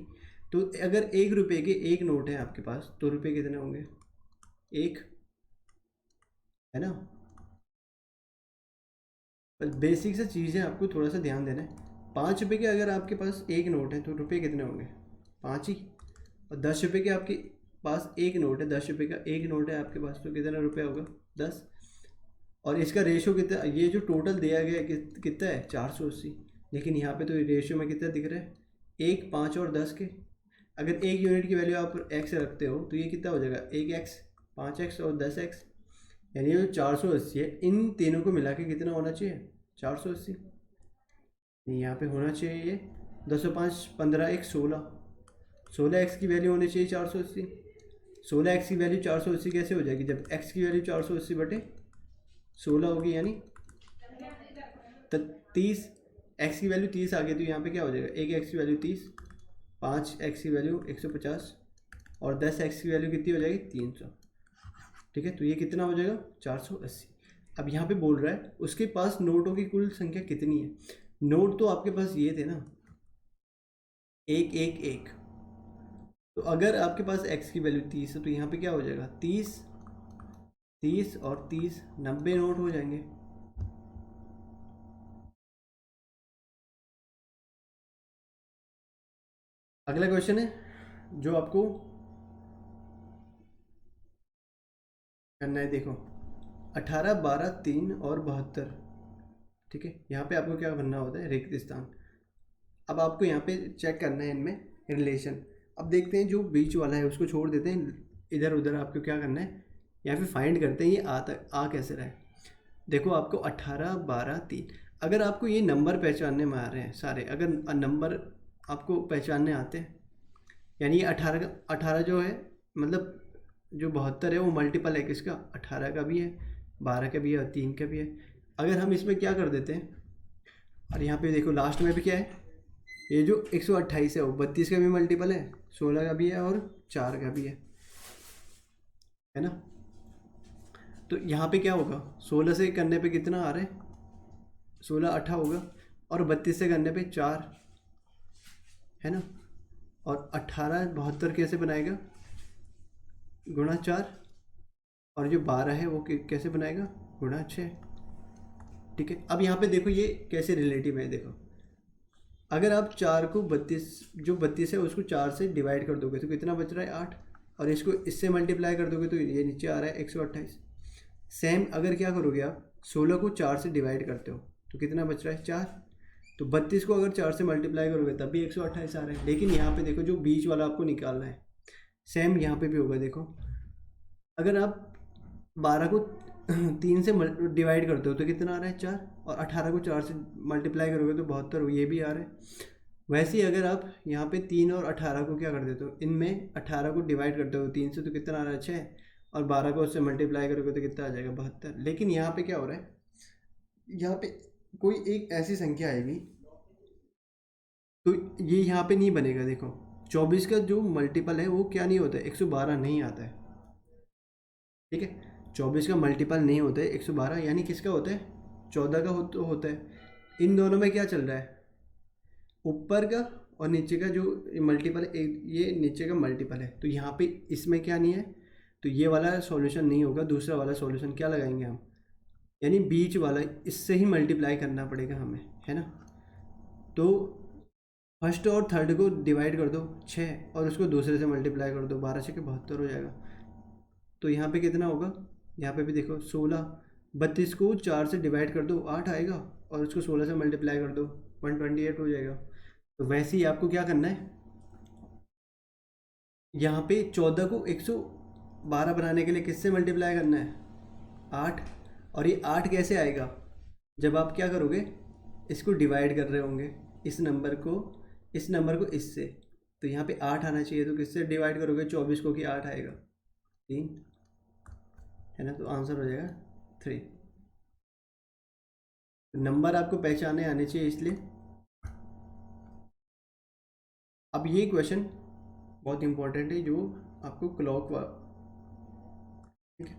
तो अगर 1 रुपये के 1 नोट है आपके पास, तो रुपये कितने होंगे, 1, है ना। बस बेसिक से चीज़ें आपको थोड़ा सा ध्यान देना है। 5 रुपये के अगर आपके पास 1 नोट है तो रुपये कितने होंगे, 5 ही। और 10 रुपये के आपके पास 1 नोट है, 10 रुपये का 1 नोट है आपके पास, तो कितना रुपये होगा, 10। और इसका रेशो कितना, ये जो टोटल दिया गया है कितना है, 480। लेकिन यहाँ पे तो रेशियो में कितना दिख रहा है, 1, 5 और 10 के। अगर एक यूनिट की वैल्यू आप x रखते हो तो ये कितना हो जाएगा, 1x, 5x और 10x, यानी जो 480 है, इन तीनों को मिला के कितना होना चाहिए, 480। यहाँ पे होना चाहिए ये 205, 15, 1, 16, 16x की वैल्यू होनी चाहिए 480। 16x की वैल्यू 480 कैसे हो जाएगी, जब x की वैल्यू 480/16 होगी, यानी 30। x की वैल्यू 30 आ गई, तो यहाँ पे क्या हो जाएगा, 1x की वैल्यू 30, 5x की वैल्यू 150 और 10x की वैल्यू कितनी हो जाएगी, 300, ठीक है। तो ये कितना हो जाएगा, 480। अब यहाँ पे बोल रहा है उसके पास नोटों की कुल संख्या कितनी है। नोट तो आपके पास ये थे ना, 1, 1, 1। तो अगर आपके पास x की वैल्यू 30 है तो यहाँ पे क्या हो जाएगा, 30, 30 और 30, 90 नोट हो जाएंगे। अगला क्वेश्चन है जो आपको करना है, देखो 18, 12, 3 और 72, ठीक है। यहाँ पे आपको क्या करना होता है, रिक्त स्थान। अब आपको यहाँ पे चेक करना है इनमें रिलेशन। अब देखते हैं जो बीच वाला है उसको छोड़ देते हैं, इधर उधर आपको क्या करना है, यहाँ पे फाइंड करते हैं ये आ कैसे रहा है। देखो आपको 18, 12, 3, अगर आपको ये नंबर पहचानने में आ रहे हैं सारे, अगर नंबर आपको पहचानने आते हैं, यानी ये 18 जो है, मतलब जो 72 है वो मल्टीपल है किसका, 18 का भी है, 12 का भी है और 3 का भी है। अगर हम इसमें क्या कर देते हैं, और यहाँ पे देखो लास्ट में भी क्या है, ये जो 128 है वो 32 का भी मल्टीपल है, 16 का भी है और 4 का भी है ना। तो यहाँ पे क्या होगा, 16 से करने पे कितना आ रहा है, 16 8 होगा, और 32 से करने पे 4, है ना। और 18 72 कैसे बनाएगा, गुणा 4, और जो 12 है वो कैसे बनाएगा, गुणा 6, ठीक है। अब यहाँ पे देखो ये कैसे रिलेटिव है, देखो अगर आप 4 को 32, जो 32 है उसको 4 से डिवाइड कर दोगे तो कितना बच रहा है 8, और इसको इससे मल्टीप्लाई कर दोगे तो ये नीचे आ रहा है 128। सेम अगर क्या करोगे आप 16 को 4 से डिवाइड करते हो तो कितना बच रहा है 4, तो 32 को अगर 4 से मल्टीप्लाई करोगे तब भी 128 आ रहा है। लेकिन यहाँ पे देखो जो बीच वाला आपको निकालना है, सेम यहाँ पे भी होगा। देखो अगर आप 12 को 3 से डिवाइड करते हो तो कितना आ रहा है 4, और 18 को 4 से मल्टीप्लाई करोगे तो 72, ये भी आ रहा है। वैसे ही अगर आप यहाँ पे 3 और 18 को क्या कर देते हो, इनमें 18 को डिवाइड करते हो 3 से तो कितना आ रहा है 6, और 12 को उससे मल्टीप्लाई करोगे तो कितना आ जाएगा 72। लेकिन यहाँ पे क्या हो रहा है, यहाँ पे कोई एक ऐसी संख्या आएगी तो ये यहाँ पे नहीं बनेगा। देखो 24 का जो मल्टीपल है वो क्या नहीं होता है, 112 नहीं आता है। ठीक है, 24 का मल्टीपल नहीं होता है 112, यानी किसका होता है 14 का होता है। इन दोनों में क्या चल रहा है, ऊपर का और नीचे का जो मल्टीपल है, ये नीचे का मल्टीपल है, तो यहाँ पे इसमें क्या नहीं है, तो ये वाला सॉल्यूशन नहीं होगा। दूसरा वाला सॉल्यूशन क्या लगाएंगे हम, यानी बीच वाला, इससे ही मल्टीप्लाई करना पड़ेगा हमें, है ना। तो फर्स्ट और थर्ड को डिवाइड कर दो 6, और उसको दूसरे से मल्टीप्लाई कर दो 12 6 72 हो जाएगा। तो यहाँ पे कितना होगा, यहाँ पे भी देखो 16, 32 को 4 से डिवाइड कर दो 8 आएगा, और उसको 16 से मल्टीप्लाई कर दो 128 हो जाएगा। तो वैसे ही आपको क्या करना है, यहाँ पे 14 को 112 बनाने के लिए किससे मल्टीप्लाई करना है 8, और ये 8 कैसे आएगा, जब आप क्या करोगे, इसको डिवाइड कर रहे होंगे इस नंबर को इससे, तो यहाँ पे 8 आना चाहिए। तो किससे डिवाइड करोगे 24 को, कि 8 आएगा 3, है ना, तो आंसर हो जाएगा 3। नंबर आपको पहचाने आने चाहिए इसलिए। अब ये क्वेश्चन बहुत इंपॉर्टेंट है, जो आपको ठीक है,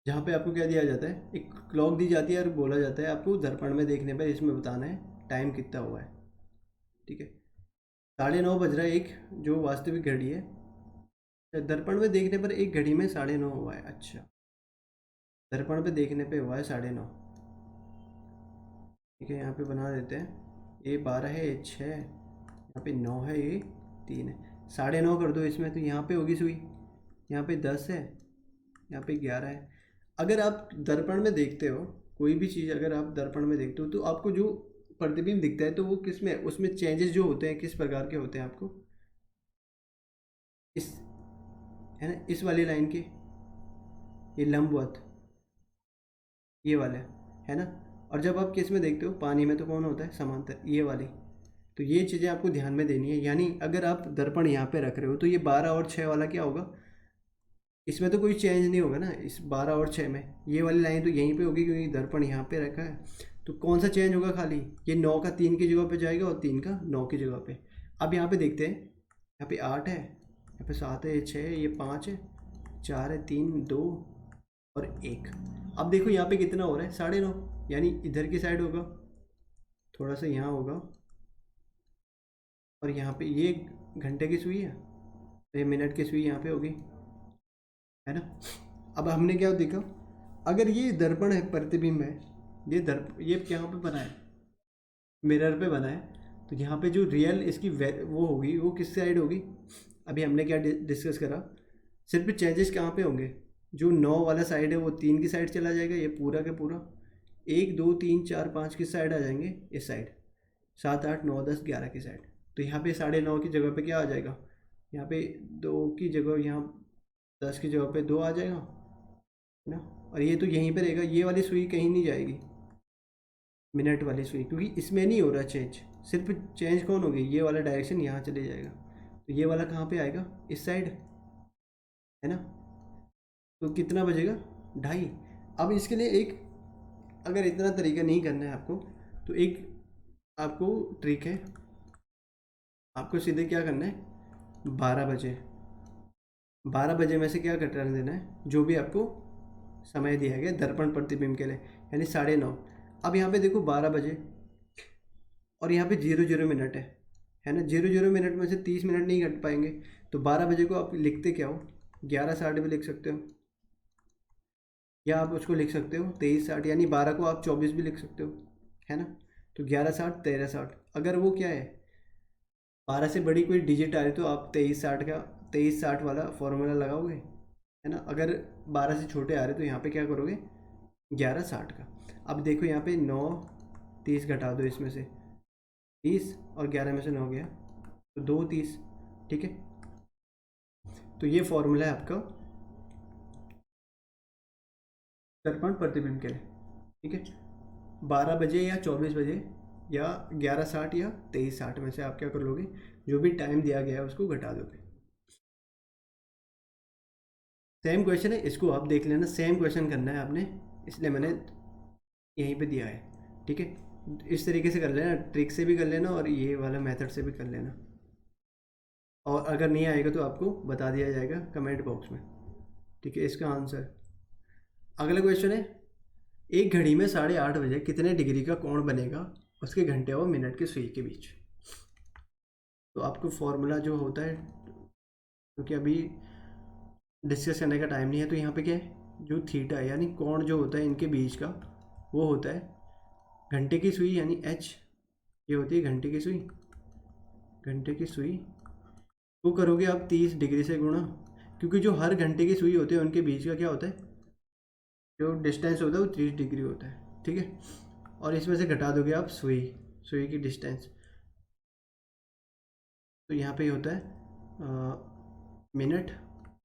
जहाँ पे आपको क्या दिया जाता है, एक क्लॉक दी जाती है और बोला जाता है आपको दर्पण में देखने पर इसमें बताना है टाइम कितना हुआ है। ठीक है, 9:30 बज रहा है, एक जो वास्तविक घड़ी है, दर्पण में देखने पर एक घड़ी में 9:30 हुआ है। अच्छा, दर्पण पे देखने पे हुआ है 9:30। ठीक है, यहाँ पे बना देते हैं, ये 12 है, ये 6, यहाँ पे 9 है, ये 3 है, 9:30 कर दो इसमें, तो यहाँ पे होगी सुई, यहाँ पे 10 है, यहाँ पे 11 है। अगर आप दर्पण में देखते हो कोई भी चीज़, अगर आप दर्पण में देखते हो तो आपको जो प्रतिबिंब दिखता है तो वो किस में, उसमें चेंजेस जो होते हैं किस प्रकार के होते हैं आपको, इस, है ना, इस वाली लाइन के, ये लंबवत, ये वाले, है ना। और जब आप किस में देखते हो, पानी में, तो कौन होता है समांतर, ये वाली। तो ये चीज़ें आपको ध्यान में देनी है। यानी अगर आप दर्पण यहाँ पे रख रहे हो तो ये 12 और 6 वाला क्या होगा, इसमें तो कोई चेंज नहीं होगा ना, इस 12 और 6 में ये वाली लाइन तो यहीं पे होगी क्योंकि दर्पण यहाँ पे रखा है। तो कौन सा चेंज होगा, खाली ये 9 का 3 की जगह पे जाएगा और 3 का 9 की जगह पे। अब यहाँ पे देखते हैं, यहाँ पे 8 है, यहाँ पे 7 है, ये 6 है, ये 5 है, 4 है, 3 2 और 1। अब देखो यहाँ पे कितना हो रहा है 9:30, यानी इधर की साइड होगा, थोड़ा सा यहाँ होगा, और यहाँ पे ये घंटे की सुई है, तो ये मिनट की सुई यहाँ पे होगी, है ना। अब हमने क्या देखा, अगर ये दर्पण है, प्रतिबिंब है, ये यहाँ पे बना है, मिरर पे बना है, तो यहाँ पे जो रियल इसकी वो होगी, वो किस साइड होगी। अभी हमने क्या डिस्कस करा, सिर्फ चेंजेस कहाँ पे होंगे, जो 9 वाला साइड है वो 3 की साइड चला जाएगा, ये पूरा का पूरा 1 2 3 4 5 किस साइड आ जाएंगे, इस साइड, 7 8 9 10 11 की साइड। तो यहाँ पे 9:30 की जगह पे क्या आ जाएगा, यहाँ पे 2 की जगह, यहाँ 10 की जगह पे 2 आ जाएगा, है ना। और ये तो यहीं पे रहेगा, ये वाली सुई कहीं नहीं जाएगी, मिनट वाली सुई, क्योंकि इसमें नहीं हो रहा चेंज। सिर्फ चेंज कौन होगी, ये वाला डायरेक्शन यहाँ चले जाएगा, तो ये वाला कहाँ पे आएगा, इस साइड, है ना। तो कितना बजेगा 2:30। अब इसके लिए एक, अगर इतना तरीका नहीं करना है आपको, तो एक आपको ट्रिक है, आपको सीधे क्या करना है, 12 बजे में से क्या घटाने देना है, जो भी आपको समय दिया गया दर्पण प्रतिबिंब के लिए, यानी 9:30। अब यहाँ पे देखो 12 बजे, और यहाँ पे 00 मिनट है ना, 00 मिनट में से 30 मिनट नहीं घट पाएंगे, तो 12 बजे को आप लिखते क्या हो, 11:60 भी लिख सकते हो, या आप उसको लिख सकते हो 23:60, यानी 12 को आप 24 भी लिख सकते हो, है ना। तो तो 1160 1360, अगर वो क्या है 12 से बड़ी कोई डिजिट आ रही तो आप 2360 वाला फॉर्मूला लगाओगे, है ना। अगर 12 से छोटे आ रहे तो यहाँ पे क्या करोगे 1160 का। अब देखो यहाँ पे 9 30 घटा दो, इसमें से 30 और 11 में से 9 गया तो 2 30, ठीक है। तो ये फॉर्मूला है आपका दर्पण प्रतिबिंब के लिए, ठीक है। 12 बजे या 24 बजे या 1160 या 2360 में से आप क्या कर लोगे, जो भी टाइम दिया गया है उसको घटा दोगे। सेम क्वेश्चन है, इसको आप देख लेना, सेम क्वेश्चन करना है आपने, इसलिए मैंने यहीं पे दिया है, ठीक है। इस तरीके से कर लेना, ट्रिक से भी कर लेना और ये वाला मेथड से भी कर लेना, और अगर नहीं आएगा तो आपको बता दिया जाएगा कमेंट बॉक्स में, ठीक है। इसका आंसर अगला क्वेश्चन है, एक घड़ी में 8:30 बजे कितने डिग्री का कोण बनेगा उसके घंटे और मिनट की सुई के बीच। तो आपको फॉर्मूला जो होता है, क्योंकि अभी डिस्कस करने का टाइम नहीं है, तो यहाँ पे क्या है, जो थीटा है यानी कोण जो होता है इनके बीच का, वो होता है घंटे की सुई यानी एच, ये होती है घंटे की सुई। घंटे की सुई वो करोगे आप 30 डिग्री से गुणा, क्योंकि जो हर घंटे की सुई होती है उनके बीच का क्या होता है, जो डिस्टेंस होता है वो 30 डिग्री होता है, ठीक है। और इसमें से घटा दोगे आप सुई, सुई की डिस्टेंस, तो यहाँ पे होता है मिनट,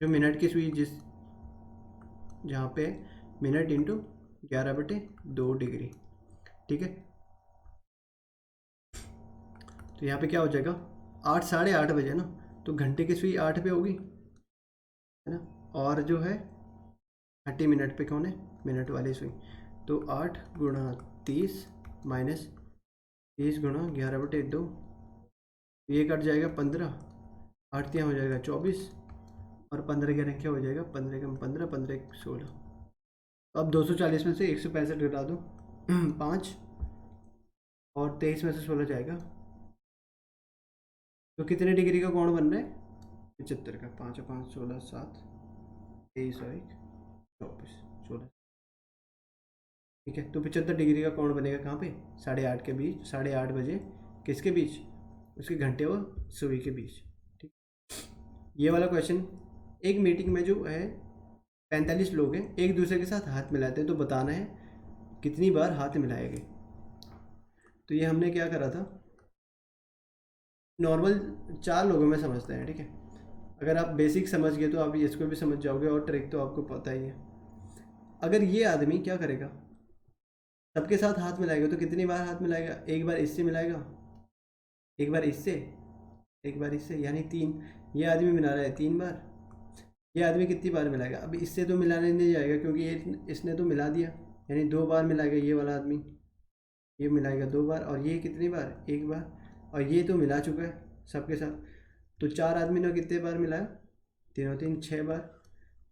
जो मिनट की सुई जिस जहाँ पे मिनट इंटू 11/2 डिग्री, ठीक है। तो यहाँ पे क्या हो जाएगा 8:30 बजे ना, तो घंटे की सुई 8 पे होगी, है ना। और जो है 30 मिनट पे कौन है, मिनट वाली सुई, तो 8 गुणा 30 माइनस 30 गुणा 11/2, ये कट जाएगा 15, 8 तियाँ हो जाएगा 24, और 15 के रंग क्या हो जाएगा, 15 कम 15, 15 16। तो अब 240 में से 165 घटा दो 5, और 23 में से 16 जाएगा, तो कितने डिग्री का कोण बन रहा है 75 का। 5 और 5 16 7, 23 और 1 24 16, ठीक है। तो 75 डिग्री का कोण बनेगा कहाँ पे, 8:30 के बीच, 8:30 बजे किसके बीच, उसके घंटे व सुई के बीच, ठीक। ये वाला क्वेश्चन, एक मीटिंग में जो है 45 लोग हैं, एक दूसरे के साथ हाथ मिलाते हैं, तो बताना है कितनी बार हाथ मिलाएंगे। तो ये हमने क्या करा था, नॉर्मल 4 लोगों में समझते हैं, ठीक है। अगर आप बेसिक समझ गए तो आप इसको भी समझ जाओगे, और ट्रिक तो आपको पता ही है। अगर ये आदमी क्या करेगा, सबके साथ हाथ मिलाएगा, तो कितनी बार हाथ मिलाएगा, एक बार इससे मिलाएगा, एक बार इससे, एक बार इससे, यानी 3। ये आदमी मिला रहा है 3 बार, ये आदमी कितनी बार मिलाएगा, अब इससे तो मिलाने नहीं जाएगा क्योंकि ये इसने तो मिला दिया, यानी 2 बार मिलाएगा ये वाला आदमी, ये मिलाएगा 2 बार, और ये कितनी बार, 1 बार, और ये तो मिला चुका है सबके साथ। तो 4 आदमी ने कितने बार मिलाया, 3 और 3 6 बार।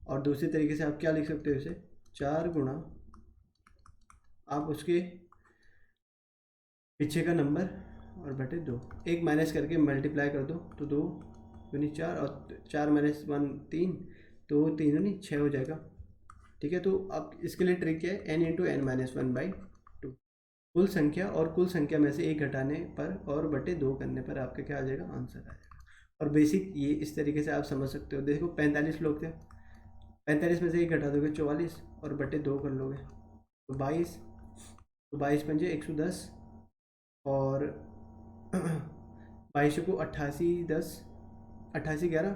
और दूसरी तरीके से आप क्या लिख सकते हो इसे, 4 गुणा आप उसके पीछे का नंबर और बटे 2, एक माइनस करके मल्टीप्लाई कर दो, तो 2 दूनी 4, और 4 माइनस 1 3, तो 3 दूनी 6 हो जाएगा, ठीक है। तो अब इसके लिए ट्रिक क्या है, n इंटू एन माइनस 1/2, कुल संख्या और कुल संख्या में से एक घटाने पर और बटे 2 करने पर आपका क्या आ जाएगा, आंसर आ जाएगा। और बेसिक ये इस तरीके से आप समझ सकते हो। देखो 45 लोग थे, 45 में से एक घटा दोगे 44, और बटे 2 कर लोगे तो 22, तो 22 पंजे 110, और 22 को 88 10, 88 11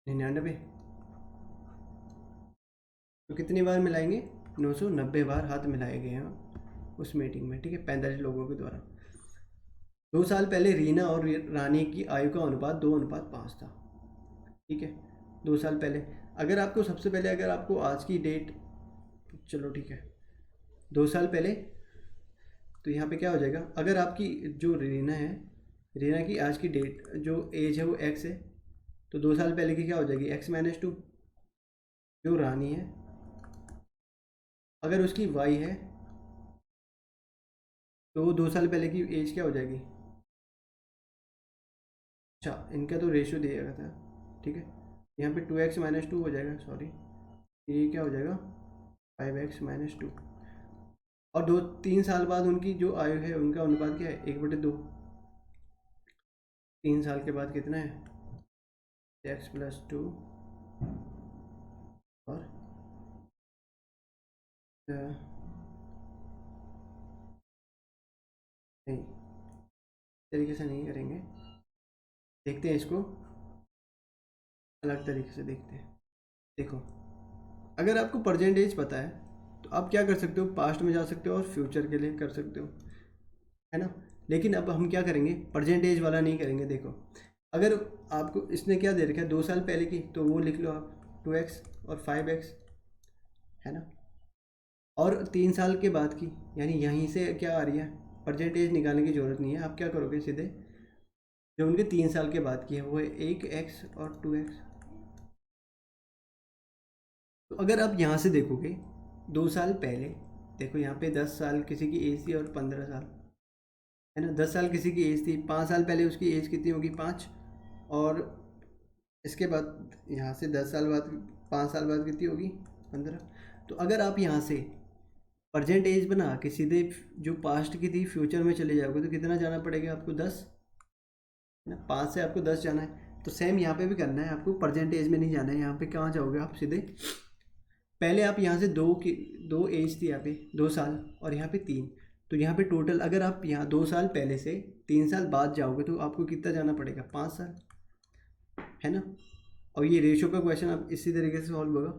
99, तो कितनी बार मिलाएंगे, 990 बार हाथ मिलाए गए हैं उस मीटिंग में, ठीक है, 45 लोगों के द्वारा। 2 साल पहले रीना और रानी की आयु का अनुपात 2:5 था, ठीक है। 2 साल पहले, अगर आपको सबसे पहले, अगर आपको आज की डेट, चलो ठीक है 2 साल पहले, तो यहाँ पे क्या हो जाएगा, अगर आपकी जो रीना है, रीना की आज की डेट जो एज है वो x है, तो 2 साल पहले की क्या हो जाएगी x-2। जो रानी है अगर उसकी y है, तो वो 2 साल पहले की एज क्या हो जाएगी, अच्छा इनका तो रेशियो दिया गया था, ठीक है। यहाँ पे 2x-2 हो जाएगा, सॉरी, ये क्या हो जाएगा 5x-2, और 2-3 साल बाद उनकी जो आयु है उनका अनुपात क्या है, 1/2। 3 साल के बाद कितना है, x+2 और नहीं, तरीके से नहीं करेंगे, देखते हैं इसको अलग तरीके से देखते हैं। देखो, अगर आपको परसेंटेज पता है तो आप क्या कर सकते हो, पास्ट में जा सकते हो और फ्यूचर के लिए कर सकते हो, है ना। लेकिन अब हम क्या करेंगे, परसेंटेज वाला नहीं करेंगे। देखो, अगर आपको इसने क्या दे रखा है 2 साल पहले की, तो वो लिख लो आप 2x और 5x, है ना। और 3 साल के बाद की, यानी यहीं से क्या आ रही है, परसेंटेज निकालने की ज़रूरत नहीं है। आप क्या करोगे, सीधे जो उनके 3 साल के बाद की है वो है 1x और 2x। तो अगर आप यहाँ से देखोगे 2 साल पहले, देखो यहाँ पे 10 साल किसी की एज थी और 15 साल, है ना। 10 साल किसी की एज थी, 5 साल पहले उसकी एज कितनी होगी, 5। और इसके बाद यहाँ से 10 साल बाद, 5 साल बाद कितनी होगी, 15। तो अगर आप यहाँ से परसेंटेज बना के सीधे जो पास्ट की थी फ्यूचर में चले जाओगे तो कितना जाना पड़ेगा आपको, 10, है ना। 5 से आपको 10 जाना है। तो सेम यहाँ पे भी करना है आपको, परसेंटेज में नहीं जाना है। यहाँ पे कहाँ जाओगे आप, सीधे पहले आप यहाँ से दो एज थी यहाँ पे 2 साल और यहाँ पे 3। तो यहाँ पे टोटल अगर आप यहाँ 2 साल पहले से 3 साल बाद जाओगे तो आपको कितना जाना पड़ेगा, 5 साल, है ना। और ये रेशियो का क्वेश्चन अब इसी तरीके से सॉल्व होगा।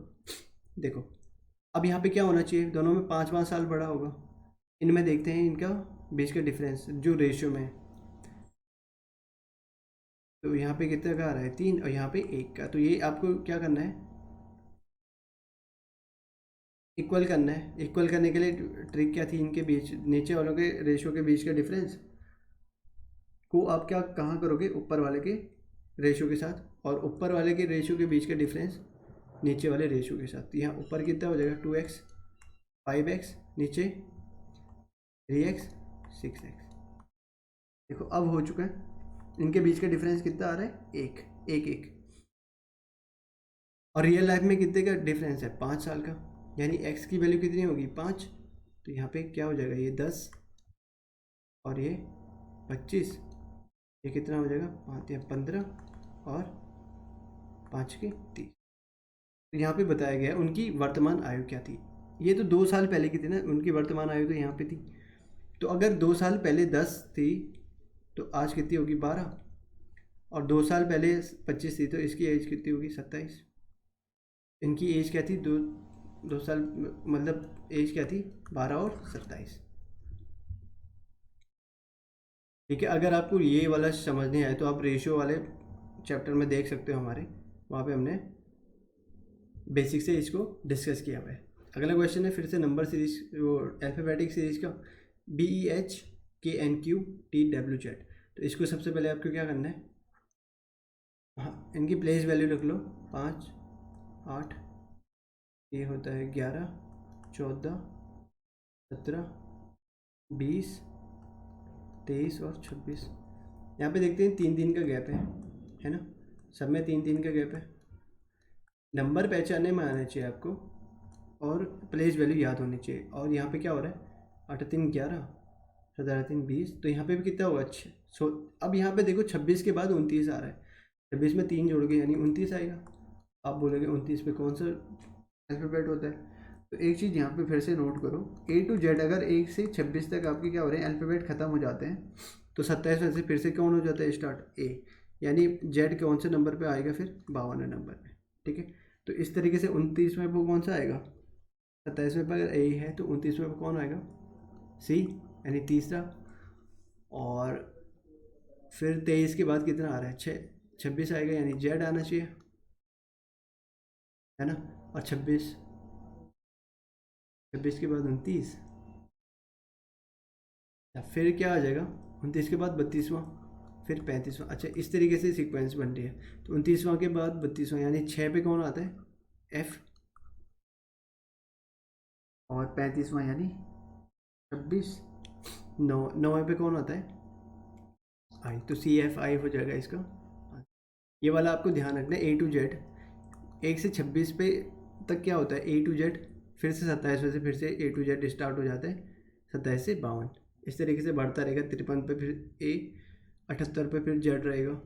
देखो, अब यहाँ पे क्या होना चाहिए, दोनों में 5-5 साल बड़ा होगा। इनमें देखते हैं इनका बीच का डिफरेंस जो रेशियो में है। तो यहाँ पे कितने का आ रहा है, 3, और यहाँ पे 1 का। तो ये आपको क्या करना है, इक्वल करना है। इक्वल करने के लिए ट्रिक क्या थी, इनके बीच नीचे वालों के रेशियो के बीच का डिफरेंस को आप क्या कहाँ करोगे, ऊपर वाले के रेशियो के साथ, और ऊपर वाले के रेशियो के बीच का डिफरेंस नीचे वाले रेशियो के साथ। यहाँ ऊपर कितना हो जाएगा, 2x 5x, नीचे 3x 6x। देखो अब हो चुका है, इनके बीच का डिफरेंस कितना आ रहा है, 1 और रियल लाइफ में कितने का डिफरेंस है, 5 साल का। यानी x की वैल्यू कितनी होगी, 5। तो यहाँ पे क्या हो जाएगा, ये 10 और ये 25, ये कितना हो जाएगा, 5 या 15 और 5 के 30। तो यहाँ पे बताया गया उनकी वर्तमान आयु क्या थी। ये तो 2 साल पहले की थी ना, उनकी वर्तमान आयु तो यहाँ पे थी। तो अगर 2 साल पहले 10 थी तो आज कितनी होगी, 12। और 2 साल पहले 25 थी तो इसकी एज कितनी होगी, 27। इनकी एज क्या थी, 2 साल मतलब एज क्या थी, 12 और 27। ठीक है। अगर आपको ये वाला समझ नहीं आए तो आप रेशियो वाले चैप्टर में देख सकते हो हमारे, वहाँ पे हमने बेसिक से इसको डिस्कस किया हुआ है। अगला क्वेश्चन है फिर से नंबर सीरीज, वो अल्फ़ाबेटिक सीरीज का, BEHKNQTWZ। तो इसको सबसे पहले आपको क्या करना है, हाँ इनकी प्लेस वैल्यू रख लो, 5, 8, ये होता है 11, 14, 17, 20, 23 और 26। यहाँ पे देखते हैं 3-3 का गैप है ना। सब में 3-3 का गैप है। नंबर पहचानने में आना चाहिए आपको और प्लेस वैल्यू याद होनी चाहिए। और यहाँ पे क्या हो रहा है, 8-3 11, 17-3 20। तो यहाँ पे भी कितना होगा, सो अब यहाँ पे देखो 26 के बाद 29 आ रहा है, 26 में 3 जोड़ के यानी 29 आएगा। आप बोलोगे 29 पे कौन सा अल्फ़ाबेट होता है। तो एक चीज़ यहाँ पे फिर से नोट करो, A to Z अगर 1 से 26 तक आपके क्या हो रहे हैं, अल्फ़ाबेट ख़त्म हो जाते हैं। तो 27 में से फिर से कौन हो जाता है स्टार्ट, A, यानी Z कौन से नंबर पे आएगा, फिर 52वें नंबर पे। ठीक है। तो इस तरीके से 29वें वो कौन सा आएगा, 27वें पर अगर A है तो 29वें पर कौन आएगा, C, यानी तीसरा। और फिर 23 के बाद कितना आ रहा है, 26 आएगा, यानी Z आना चाहिए, है ना। और 26 के बाद 29, या फिर क्या आ जाएगा, 29 के बाद 32वां, फिर 35वां। अच्छा, इस तरीके से सीक्वेंस बन रही है। तो 29वां के बाद 32वां, यानी 6 पे कौन आता है, F, और 35वां यानी 26, 9वें पे कौन आता है, आई। तो CFI हो जाएगा इसका। ये वाला आपको ध्यान रखना है, A to Z 1 से 26 पे तक क्या होता है, A to Z, फिर से 27 में से फिर से A to Z स्टार्ट हो जाता है। 27 से 52, इस तरीके से बढ़ता रहेगा। 53 पे फिर ए, 78 पे फिर जेड रहेगा।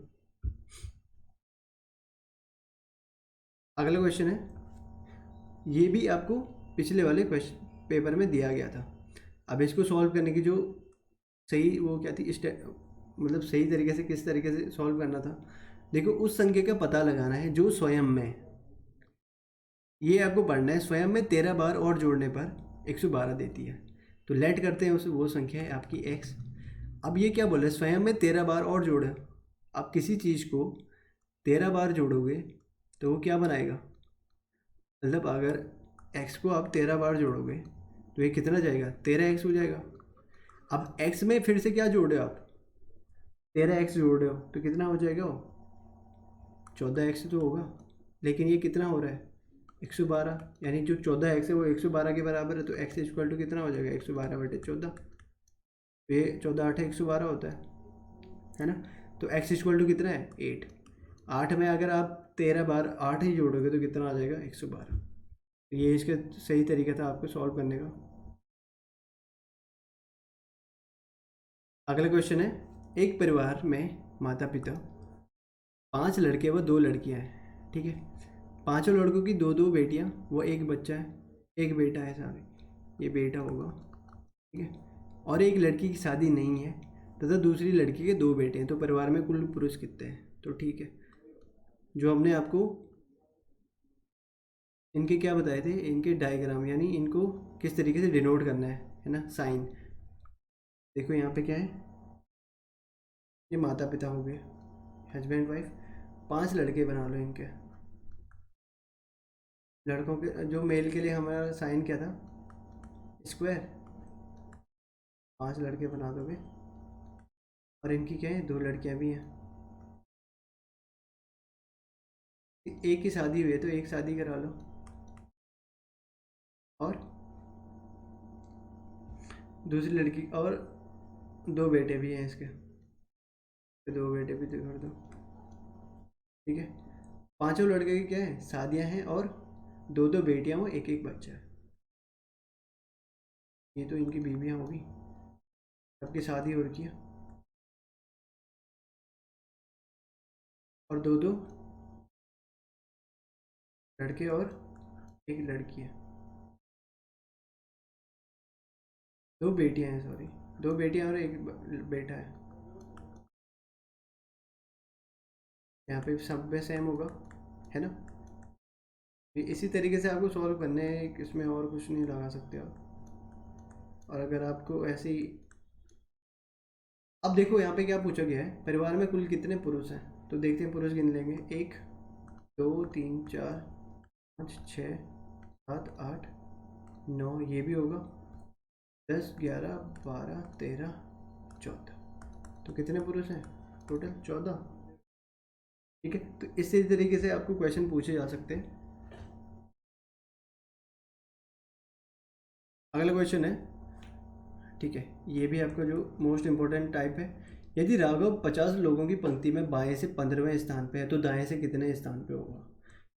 अगला क्वेश्चन है, ये भी आपको पिछले वाले क्वेश्चन पेपर में दिया गया था। अब इसको सॉल्व करने की जो सही वो क्या थी, मतलब सही तरीके से किस तरीके से सॉल्व करना था। देखो, उस संख्या का पता लगाना है जो स्वयं में, ये आपको पढ़ना है, स्वयं में 13 बार और जोड़ने पर 112 देती है। तो लेट करते हैं उस वो संख्या है आपकी x। अब ये क्या बोले, स्वयं में 13 बार और जोड़े। आप किसी चीज़ को 13 बार जोड़ोगे तो वो क्या बनाएगा, मतलब अगर x को आप 13 बार जोड़ोगे तो ये कितना जाएगा, 13x हो जाएगा। अब x में फिर से क्या जोड़े आप, 13x जोड़ रहे हो तो कितना हो जाएगा, वो 14x तो होगा। लेकिन ये कितना हो रहा है, 112, यानी जो 14x है वो 112 के बराबर है। तो x इक्वल टू कितना हो जाएगा, 112/14। तो ये 14 8 112 होता है ना। तो x इक्वल टू कितना है, 8। 8 में अगर आप 13 बार 8 ही जोड़ोगे तो कितना आ जाएगा, 112। ये इसका सही तरीका था आपको सॉल्व करने का। अगला क्वेश्चन है, एक परिवार में माता पिता, 5 लड़के व 2 लड़कियां हैं, ठीक है। पांचों लड़कों की 2 2 बेटियां व एक बच्चा है, एक बेटा है, सारे ये बेटा होगा, ठीक है। और एक लड़की की शादी नहीं है तथा दूसरी लड़की के 2 बेटे हैं। तो परिवार में कुल पुरुष कितने हैं। तो ठीक है, जो हमने आपको इनके क्या बताए थे, इनके डायग्राम, यानी इनको किस तरीके से डिनोट करना है ना, साइन। देखो यहाँ पे क्या है, ये माता पिता हो गए, हस्बैंड वाइफ। 5 लड़के बना लो इनके, लड़कों के जो मेल के लिए हमारा साइन क्या था, स्क्वायर। 5 लड़के बना दोगे, और इनकी क्या है, 2 लड़कियां भी हैं। एक की शादी हुई है तो एक शादी करा लो, और दूसरी लड़की, और 2 बेटे भी हैं इसके, तो 2 बेटे भी तो कर दो, ठीक है। पांचों लड़के की क्या है, शादियां हैं, और 2 2 बेटियां हो, एक एक बच्चा है। ये तो इनकी बीवियां होगी, सबकी शादी हो रखी है, और 2 2 लड़के और एक लड़की है। 2 बेटियां हैं, सॉरी, 2 बेटियां और एक बेटा है। यहाँ पे सब में सेम होगा, है ना। इसी तरीके से आपको सॉल्व करने हैं, इसमें और कुछ नहीं लगा सकते आप। और अगर आपको ऐसी, अब देखो यहाँ पे क्या पूछा गया है, परिवार में कुल कितने पुरुष हैं। तो देखते हैं, पुरुष गिन लेंगे, 1 2 3 4 5 6 7 8 9, ये भी होगा, 10 11 12 13 14। तो कितने पुरुष हैं टोटल, 14, ठीक है। तो इसी तरीके से आपको क्वेश्चन पूछे जा सकते हैं। अगला क्वेश्चन है, ठीक है, ये भी आपका जो मोस्ट इम्पोर्टेंट टाइप है। यदि राघव 50 लोगों की पंक्ति में बाएं से 15वें स्थान पे है तो दाएं से कितने स्थान पे होगा।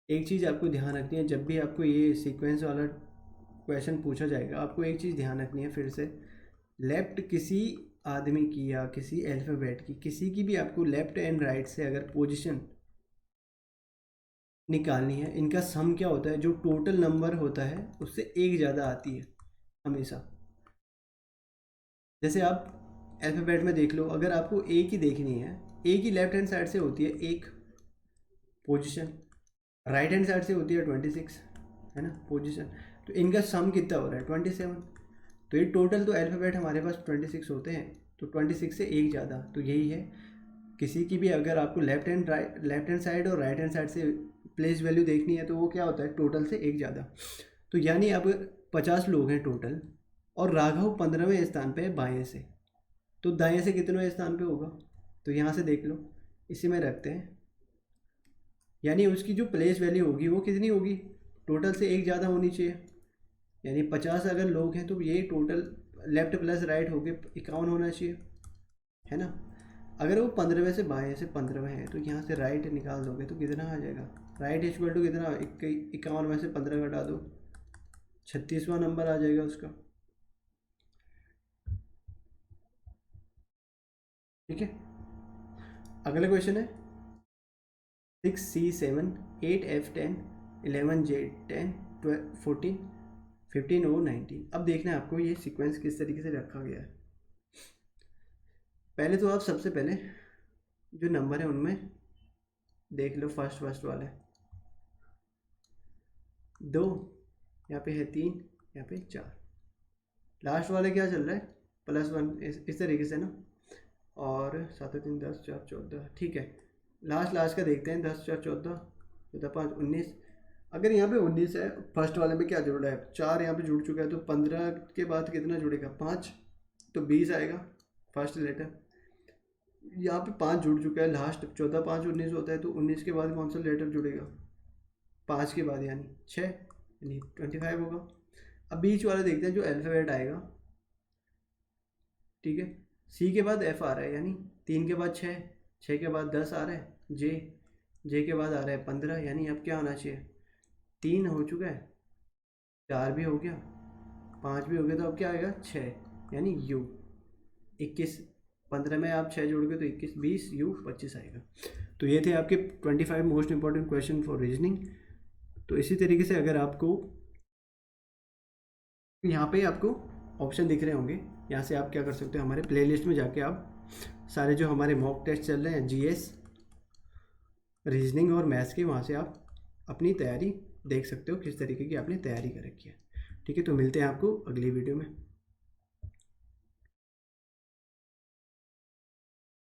एक चीज़ आपको ध्यान रखनी है, जब भी आपको ये सीक्वेंस वाला क्वेश्चन पूछा जाएगा, आपको एक चीज़ ध्यान रखनी है फिर से, लेफ्ट किसी आदमी की या किसी अल्फ़ाबेट की, किसी की भी आपको लेफ्ट एंड राइट से अगर पोजिशन निकालनी है, इनका सम क्या होता है, जो टोटल नंबर होता है उससे एक ज़्यादा आती है हमेशा। जैसे आप अल्फ़ाबेट में देख लो, अगर आपको ए की देखनी है, ए की लेफ्ट हैंड साइड से होती है एक पोजीशन, राइट हैंड साइड से होती है 26, है ना, पोजीशन। तो इनका सम कितना हो रहा है, 27। तो ये टोटल तो अल्फ़ाबेट हमारे पास 26 होते हैं, तो 26 से एक ज़्यादा। तो यही है, किसी की भी अगर आपको लेफ्ट हैंड साइड और राइट हैंड साइड से प्लेस वैल्यू देखनी है तो वो क्या होता है, टोटल से एक ज़्यादा। तो यानी अब 50 लोग हैं टोटल, और राघव 15वें स्थान पे है बाएं से, तो दाएं से कितने स्थान पे होगा। तो यहाँ से देख लो, इसी में रखते हैं, यानी उसकी जो प्लेस वैल्यू होगी वो कितनी होगी, टोटल से एक ज़्यादा होनी चाहिए। यानी 50 अगर लोग हैं तो ये टोटल लेफ्ट प्लस राइट होके 51 होना चाहिए, है ना। अगर वो 15वें से बाएं से 15वें है तो यहाँ से राइट निकाल दोगे तो कितना आ जाएगा, राइट इक्वल टू कितना, 51 में से 15 घटा दो, 36वां नंबर आ जाएगा उसका। ठीक है। अगला क्वेश्चन है 6C7 8F10 11J10 12 14 15 O 19। अब देखना है आपको ये सीक्वेंस किस तरीके से रखा गया है। पहले तो आप सबसे पहले जो नंबर है उनमें देख लो, फर्स्ट वाला है 2, यहाँ पे है 3, यहाँ पे 4, लास्ट वाले क्या चल रहा है +1, इस तरीके से ना। और 7 3 10 4 14, ठीक है। लास्ट का देखते हैं, 10 4 14 14 5 19। अगर यहाँ पे 19 है, फर्स्ट वाले में क्या जुड़ा है 4, यहाँ पे जुड़ चुका है, तो 15 के बाद कितना जुड़ेगा 5, तो 20 आएगा फर्स्ट लेटर। यहाँ पे 5 जुड़ चुका है, लास्ट 14 5 19 होता है, तो 19 के बाद कौन सा लेटर जुड़ेगा 5 के बाद, यानी 6, यानी 25 होगा। अब बीच वाला देखते हैं जो अल्फ़ाबेट आएगा, ठीक है। सी के बाद एफ आ रहा है, यानी 3 के बाद 6, 6 के बाद 10 आ रहा है, जे के बाद आ रहा है 15, यानी अब क्या होना चाहिए 3 हो चुका है, 4 भी हो गया, 5 भी हो गया, तो अब क्या आएगा 6, यानी यू 21। 15 में आप 6 जोड़ोगे तो 21 20 यू 25 आएगा। तो ये थे आपके 25 most important question for reasoning. तो इसी तरीके से अगर आपको यहाँ पे आपको ऑप्शन दिख रहे होंगे, यहाँ से आप क्या कर सकते हो, हमारे प्लेलिस्ट में जाके आप सारे जो हमारे मॉक टेस्ट चल रहे हैं जीएस, रीजनिंग और मैथ्स के, वहाँ से आप अपनी तैयारी देख सकते हो किस तरीके की आपने तैयारी कर रखी है। ठीक है, तो मिलते हैं आपको अगली वीडियो में।